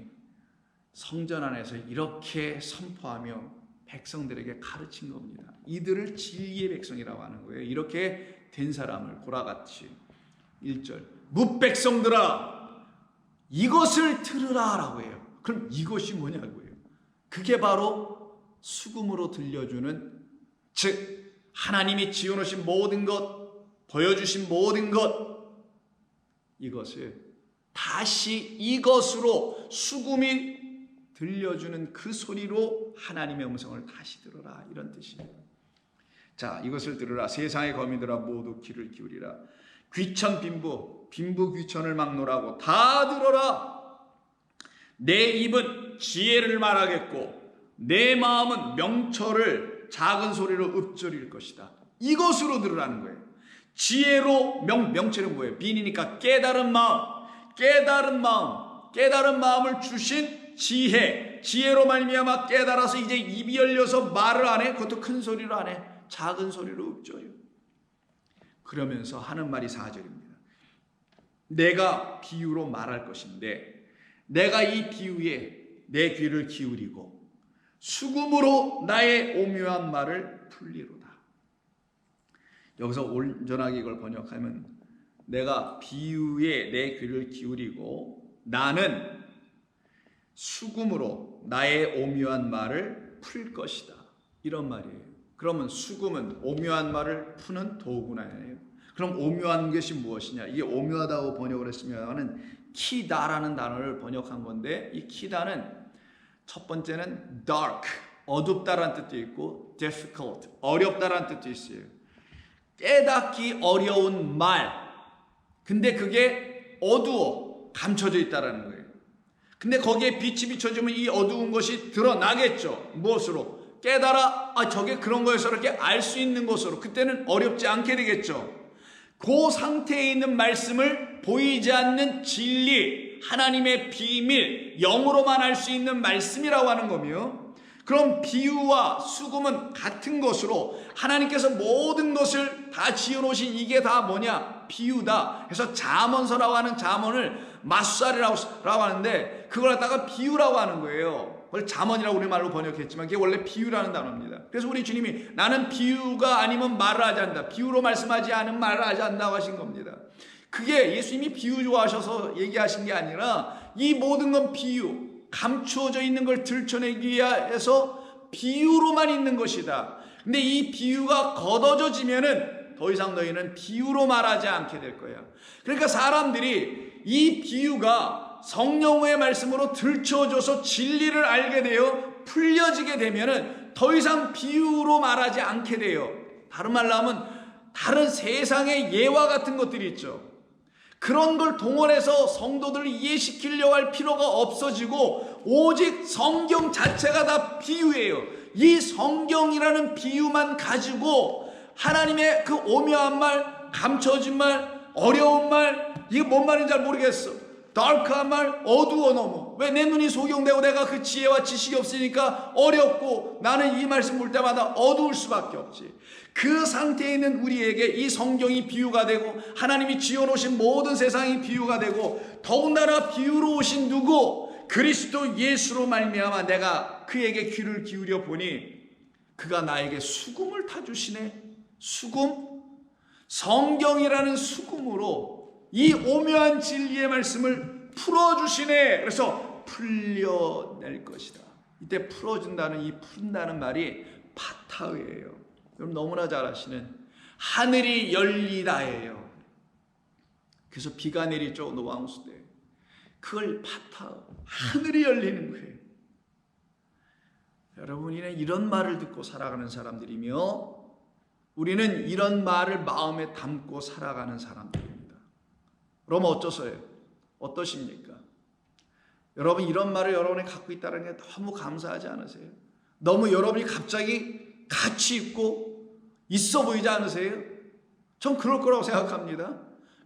성전 안에서 이렇게 선포하며 백성들에게 가르친 겁니다. 이들을 진리의 백성이라고 하는 거예요. 이렇게 된 사람을 고라같이 1절 뭇백성들아 이것을 들으라 라고 해요. 그럼 이것이 뭐냐고요. 그게 바로 수금으로 들려주는, 즉 하나님이 지어놓으신 모든 것, 보여주신 모든 것, 이것을 다시 이것으로 수금이 들려주는 그 소리로 하나님의 음성을 다시 들어라, 이런 뜻이에요. 자, 이것을 들으라. 세상의 거민들아 모두 귀를 기울이라. 귀천 빈부 귀천을 막노라고 다 들어라. 내 입은 지혜를 말하겠고 내 마음은 명철을 작은 소리로 읊조릴 것이다. 이것으로 들으라는 거예요. 지혜로, 명철은 뭐예요? 빈이니까 깨달은 마음, 깨달은 마음을 주신 지혜로 말미암아 깨달아서 이제 입이 열려서 말을 안 해. 그것도 큰 소리로 안 해. 작은 소리로 읊조려. 그러면서 하는 말이 4절입니다. 내가 비유로 말할 것인데 내가 이 비유에 내 귀를 기울이고 수금으로 나의 오묘한 말을 풀리로다. 여기서 온전하게 이걸 번역하면 내가 비유에 내 귀를 기울이고 나는 수금으로 나의 오묘한 말을 풀 것이다, 이런 말이에요. 그러면 수금은 오묘한 말을 푸는 도구나요. 그럼 오묘한 것이 무엇이냐? 이게 오묘하다고 번역을 했으면 키다라는 단어를 번역한 건데, 이 키다는 첫 번째는 dark, 어둡다라는 뜻도 있고 difficult, 어렵다라는 뜻도 있어요. 깨닫기 어려운 말, 근데 그게 어두워, 감춰져 있다라는 거예요. 근데 거기에 빛이 비춰지면 이 어두운 것이 드러나겠죠. 무엇으로? 깨달아, 저게 그런 거여서 이렇게 알 수 있는 것으로. 그때는 어렵지 않게 되겠죠. 그 상태에 있는 말씀을 보이지 않는 진리, 하나님의 비밀, 영으로만 알 수 있는 말씀이라고 하는 거며, 그럼 비유와 수금은 같은 것으로 하나님께서 모든 것을 다 지어놓으신 이게 다 뭐냐? 비유다. 그래서 잠언서라고 하는 잠언을 마수살이라고 하는데 그걸 갖다가 비유라고 하는 거예요. 그걸 잠언이라고 우리말로 번역했지만 그게 원래 비유라는 단어입니다. 그래서 우리 주님이 나는 비유가 아니면 말을 하지 않는다, 비유로 말씀하지 않으면 말을 하지 않는다고 하신 겁니다. 그게 예수님이 비유 좋아하셔서 얘기하신 게 아니라 이 모든 건 비유, 감추어져 있는 걸 들춰내기 위해서 비유로만 있는 것이다. 근데 이 비유가 걷어져지면은 더 이상 너희는 비유로 말하지 않게 될 거야. 그러니까 사람들이 이 비유가 성령의 말씀으로 들춰져서 진리를 알게 되어 풀려지게 되면은 더 이상 비유로 말하지 않게 돼요. 다른 말로 하면 다른 세상의 예와 같은 것들이 있죠. 그런 걸 동원해서 성도들을 이해시키려고 할 필요가 없어지고 오직 성경 자체가 다 비유예요. 이 성경이라는 비유만 가지고 하나님의 그 오묘한 말, 감춰진 말, 어려운 말, 이게 뭔 말인지 잘 모르겠어. 다크한 말, 어두워 너무. 왜? 내 눈이 소경되고 내가 그 지혜와 지식이 없으니까 어렵고 나는 이 말씀 볼 때마다 어두울 수밖에 없지. 그 상태에 있는 우리에게 이 성경이 비유가 되고 하나님이 지어놓으신 모든 세상이 비유가 되고 더군다나 비유로 오신 누구? 그리스도 예수로 말미암아 내가 그에게 귀를 기울여 보니 그가 나에게 수금을 타주시네. 수금? 성경이라는 수금으로 이 오묘한 진리의 말씀을 풀어주시네. 그래서 풀려낼 것이다. 이때 풀어준다는 이 푼다는 말이 파타흐예요. 여러분 너무나 잘 아시는 하늘이 열리다예요. 그래서 비가 내리죠. 노왕수 때. 그걸 파타흐, 하늘이 열리는 거예요. 여러분이는 이런 말을 듣고 살아가는 사람들이며 우리는 이런 말을 마음에 담고 살아가는 사람들입니다. 그럼 어쩌서요? 어떠십니까? 여러분 이런 말을 여러분이 갖고 있다는 게 너무 감사하지 않으세요? 너무 여러분이 갑자기 가치 있고 있어 보이지 않으세요? 전 그럴 거라고 생각합니다.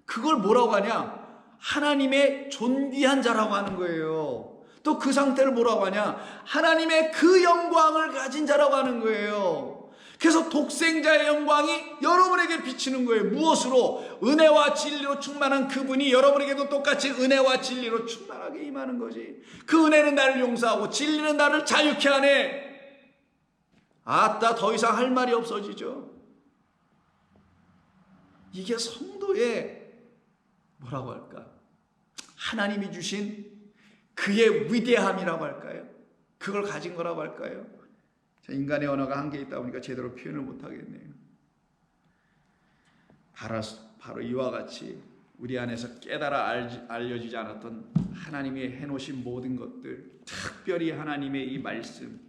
그걸 뭐라고 하냐? 하나님의 존귀한 자라고 하는 거예요. 또 그 상태를 뭐라고 하냐? 하나님의 그 영광을 가진 자라고 하는 거예요. 그래서 독생자의 영광이 여러분에게 비치는 거예요. 무엇으로? 은혜와 진리로 충만한 그분이 여러분에게도 똑같이 은혜와 진리로 충만하게 임하는 거지. 그 은혜는 나를 용서하고 진리는 나를 자유케 하네. 아따, 더 이상 할 말이 없어지죠. 이게 성도의 뭐라고 할까? 하나님이 주신 그의 위대함이라고 할까요? 그걸 가진 거라고 할까요? 인간의 언어가 한계 있다 보니까 제대로 표현을 못 하겠네요. 바로 이와 같이 우리 안에서 깨달아 알려지지 않았던 하나님이 해놓으신 모든 것들, 특별히 하나님의 이 말씀,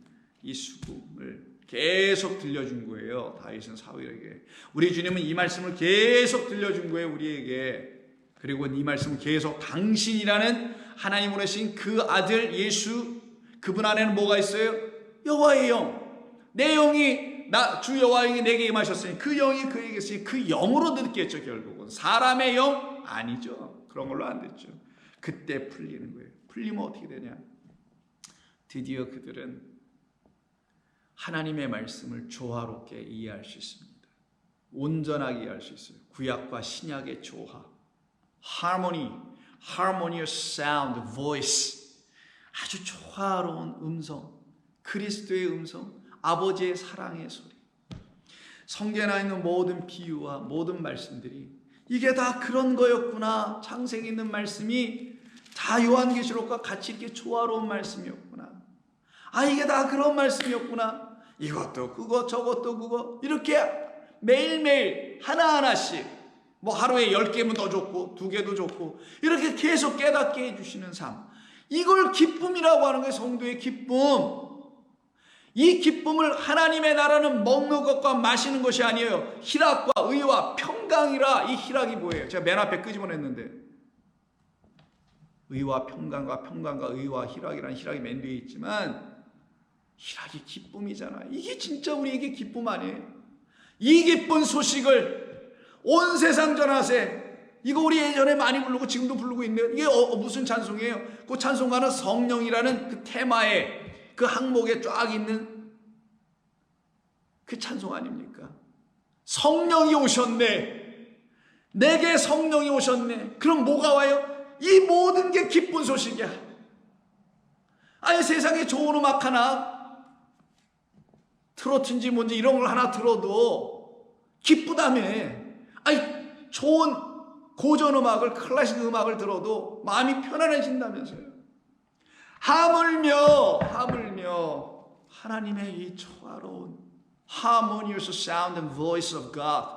이 수금을 계속 들려준 거예요. 다윗은 사울에게. 우리 주님은 이 말씀을 계속 들려준 거예요, 우리에게. 그리고 이 말씀을 계속 당신이라는 하나님 보내신 그 아들 예수, 그분 안에는 뭐가 있어요? 여호와의 영. 내 영이, 주 여호와의 영이 내게 임하셨으니 그 영이 그에게 있으니 그 영으로 듣겠죠. 결국은 사람의 영 아니죠. 그런 걸로 안 됐죠. 그때 풀리는 거예요. 풀리면 어떻게 되냐? 드디어 그들은 하나님의 말씀을 조화롭게 이해할 수 있습니다. 온전하게 이해할 수 있어요. 구약과 신약의 조화, harmonious sound, voice, 아주 조화로운 음성, 그리스도의 음성, 아버지의 사랑의 소리. 성경에 나와 있는 모든 비유와 모든 말씀들이 이게 다 그런 거였구나. 창세기에 있는 말씀이 다 요한계시록과 같이 이렇게 조화로운 말씀이었구나. 아, 이게 다 그런 말씀이었구나. 이것도 그거 저것도 그거 이렇게 매일매일 하나하나씩 뭐 하루에 10개면 더 좋고 2개도 좋고 이렇게 계속 깨닫게 해주시는 삶, 이걸 기쁨이라고 하는 거예요. 성도의 기쁨. 이 기쁨을 하나님의 나라는 먹는 것과 마시는 것이 아니에요. 희락과 의와 평강이라. 이 희락이 뭐예요? 제가 맨 앞에 끄집어냈는데 의와 평강과 의와 희락이라는 희락이 맨 뒤에 있지만 희락이 기쁨이잖아요. 이게 진짜 우리에게 기쁨 아니에요? 이 기쁜 소식을 온 세상 전하세. 이거 우리 예전에 많이 부르고 지금도 부르고 있네요. 이게 무슨 찬송이에요? 그 찬송가는 성령이라는 그 테마에 그 항목에 쫙 있는 그 찬송 아닙니까? 성령이 오셨네. 내게 성령이 오셨네. 그럼 뭐가 와요? 이 모든 게 기쁜 소식이야. 아니, 세상에 좋은 음악 하나, 트로트인지 뭔지 이런 걸 하나 들어도 기쁘다며. 아니, 좋은 고전 음악을, 클래식 음악을 들어도 마음이 편안해진다면서요. 하물며 하나님의 이 조화로운 harmonious sound and voice of God,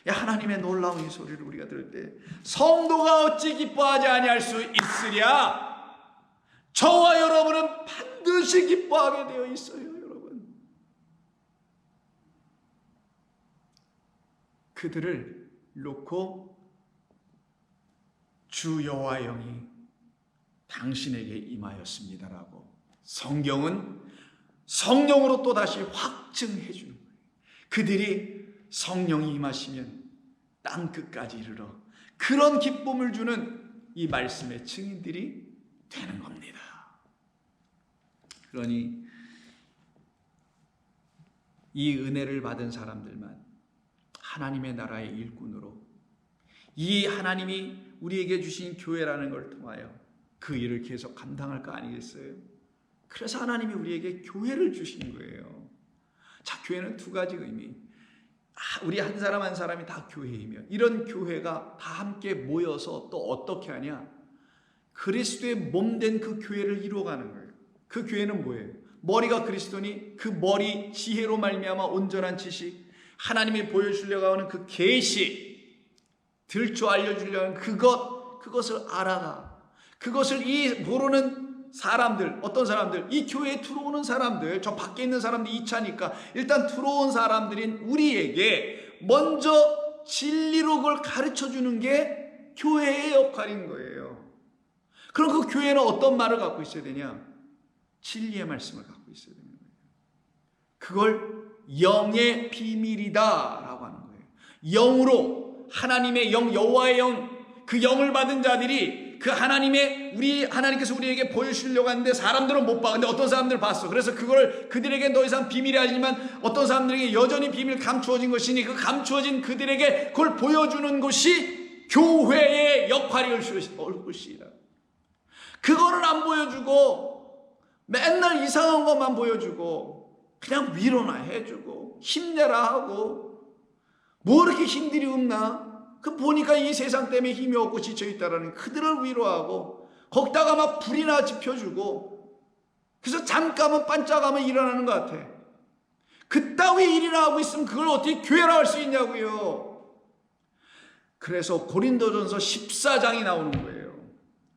하나님의 놀라운 이 소리를 우리가 들을 때 성도가 어찌 기뻐하지 아니할 수 있으랴. 저와 여러분은 반드시 기뻐하게 되어 있어요. 여러분, 그들을 놓고 주 여호와의 영이 당신에게 임하였습니다라고 성경은 성령으로 또다시 확증해 주는 거예요. 그들이 성령이 임하시면 땅끝까지 이르러 그런 기쁨을 주는 이 말씀의 증인들이 되는 겁니다. 그러니 이 은혜를 받은 사람들만 하나님의 나라의 일꾼으로, 이 하나님이 우리에게 주신 교회라는 걸 통하여 그 일을 계속 감당할 거 아니겠어요? 그래서 하나님이 우리에게 교회를 주신 거예요. 자, 교회는 두 가지 의미. 우리 한 사람 한 사람이 다 교회이며, 이런 교회가 다 함께 모여서 또 어떻게 하냐? 그리스도의 몸된 그 교회를 이루어가는 거예요. 그 교회는 뭐예요? 머리가 그리스도니 그 머리 지혜로 말미암아 온전한 지식, 하나님이 보여주려고 하는 그 계시, 들춰 알려주려고 하는 그것을 알아가. 그것을 이 모르는 사람들, 어떤 사람들, 이 교회에 들어오는 사람들, 저 밖에 있는 사람들 2차니까 일단 들어온 사람들인 우리에게 먼저 진리로 그걸 가르쳐주는 게 교회의 역할인 거예요. 그럼 그 교회는 어떤 말을 갖고 있어야 되냐? 진리의 말씀을 갖고 있어야 되는 거예요. 그걸 영의 비밀이다 라고 하는 거예요. 영으로 하나님의 영, 여호와의 영, 그 영을 받은 자들이 그 하나님께서 우리에게 보여주시려고 하는데 사람들은 못 봐. 근데 어떤 사람들 봤어. 그래서 그걸 그들에게 더 이상 비밀이 아니지만 어떤 사람들에게 여전히 비밀 감추어진 것이니 그 감추어진 그들에게 그걸 보여주는 것이 교회의 역할일 것이라. 그거를 안 보여주고 맨날 이상한 것만 보여주고 그냥 위로나 해주고 힘내라 하고 뭐 이렇게 힘들이 없나? 그 보니까 이 세상 때문에 힘이 없고 지쳐있다라는 그들을 위로하고 거기다가 막 불이나 지펴주고 그래서 잠깐은 반짝하면 일어나는 것 같아. 그따위 일이나 하고 있으면 그걸 어떻게 교회라 할 수 있냐고요. 그래서 고린도전서 14장이 나오는 거예요.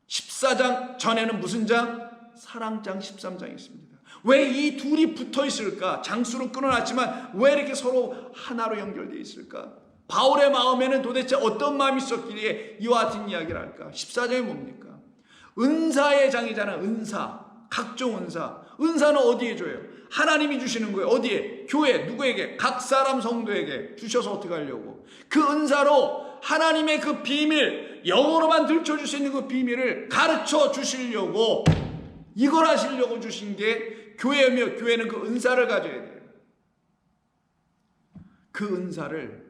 14장 전에는 무슨 장? 사랑장 13장이 있습니다. 왜 이 둘이 붙어 있을까? 장수로 끊어놨지만 왜 이렇게 서로 하나로 연결되어 있을까? 바울의 마음에는 도대체 어떤 마음이 있었기에 이와 같은 이야기를 할까? 14장이 뭡니까? 은사의 장이잖아. 은사, 각종 은사. 은사는 어디에 줘요? 하나님이 주시는 거예요. 어디에? 교회, 누구에게? 각 사람 성도에게 주셔서 어떻게 하려고? 그 은사로 하나님의 그 비밀, 영어로만 들춰줄 수 있는 그 비밀을 가르쳐 주시려고, 이걸 하시려고 주신 게 교회며, 교회는 그 은사를 가져야 돼요. 그 은사를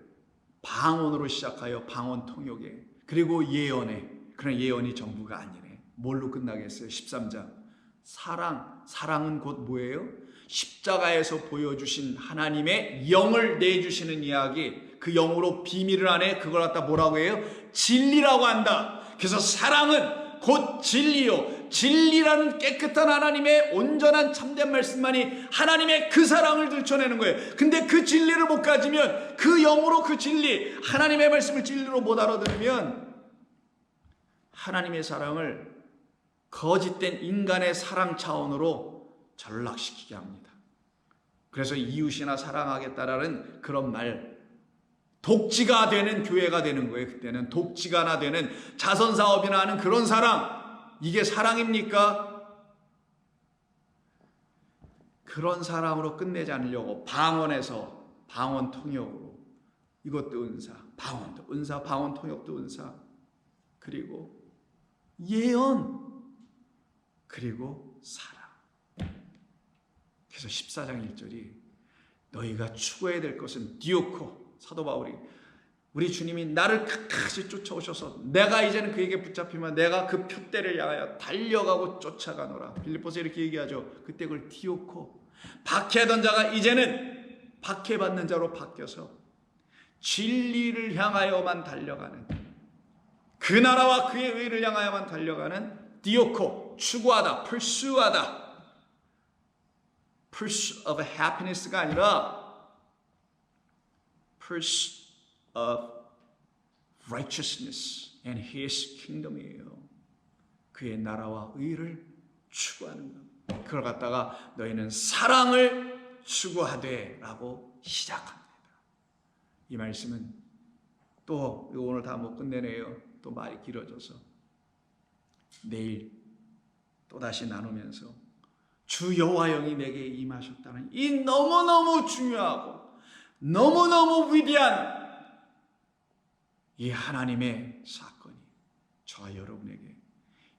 방언으로 시작하여 방언 통역에, 그리고 예언에. 그런 예언이 전부가 아니네. 뭘로 끝나겠어요? 13장. 사랑은 곧 뭐예요? 십자가에서 보여주신 하나님의 영을 내주시는 이야기. 그 영으로 비밀을 안에 그걸 갖다 뭐라고 해요? 진리라고 한다. 그래서 사랑은 곧 진리요. 진리라는 깨끗한 하나님의 온전한 참된 말씀만이 하나님의 그 사랑을 들춰내는 거예요. 근데 그 진리를 못 가지면, 그 영으로 그 진리, 하나님의 말씀을 진리로 못 알아들으면 하나님의 사랑을 거짓된 인간의 사랑 차원으로 전락시키게 합니다. 그래서 이웃이나 사랑하겠다라는 그런 말, 독지가 되는 교회가 되는 거예요. 그때는 독지가나 되는 자선사업이나 하는 그런 사랑, 이게 사랑입니까? 그런 사랑으로 끝내지 않으려고 방언에서 방언 통역으로, 이것도 은사, 방언도 은사, 방언 통역도 은사, 그리고 예언, 그리고 사랑. 그래서 14장 1절이 너희가 추구해야 될 것은 디오코, 사도 바울이, 우리 주님이 나를 끝까지 쫓아오셔서 내가 이제는 그에게 붙잡히면 내가 그 표대를 향하여 달려가고 쫓아가노라. 빌립보서 이렇게 얘기하죠. 그때 그걸 디오코, 박해하던 자가 이제는 박해받는 자로 바뀌어서 진리를 향하여만 달려가는, 그 나라와 그의 의를 향하여만 달려가는 디오코, 추구하다, pursue하다. pursuit of happiness가 아니라 pursuit of righteousness and His kingdom이에요. 그의 나라와 의를 추구하는 것. 그걸 갖다가 너희는 사랑을 추구하되 라고 시작합니다. 이 말씀은 또 오늘 다 못 끝내네요. 또 말이 길어져서 내일 또 다시 나누면서 주 여호와 영이 내게 임하셨다는 이 너무너무 중요하고 너무너무 위대한 이 하나님의 사건이 저와 여러분에게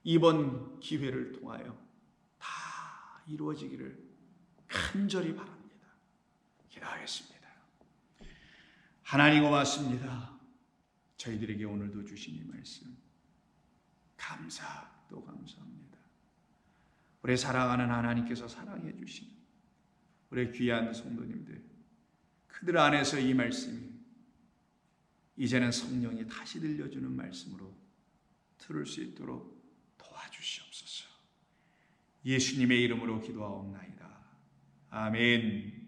이번 기회를 통하여 다 이루어지기를 간절히 바랍니다. 기도하겠습니다. 하나님 고맙습니다. 저희들에게 오늘도 주신 이 말씀 또 감사합니다. 우리 사랑하는 하나님께서 사랑해 주신 우리 귀한 성도님들, 그들 안에서 이 말씀이 이제는 성령이 다시 들려주는 말씀으로 들을 수 있도록 도와주시옵소서. 예수님의 이름으로 기도하옵나이다. 아멘.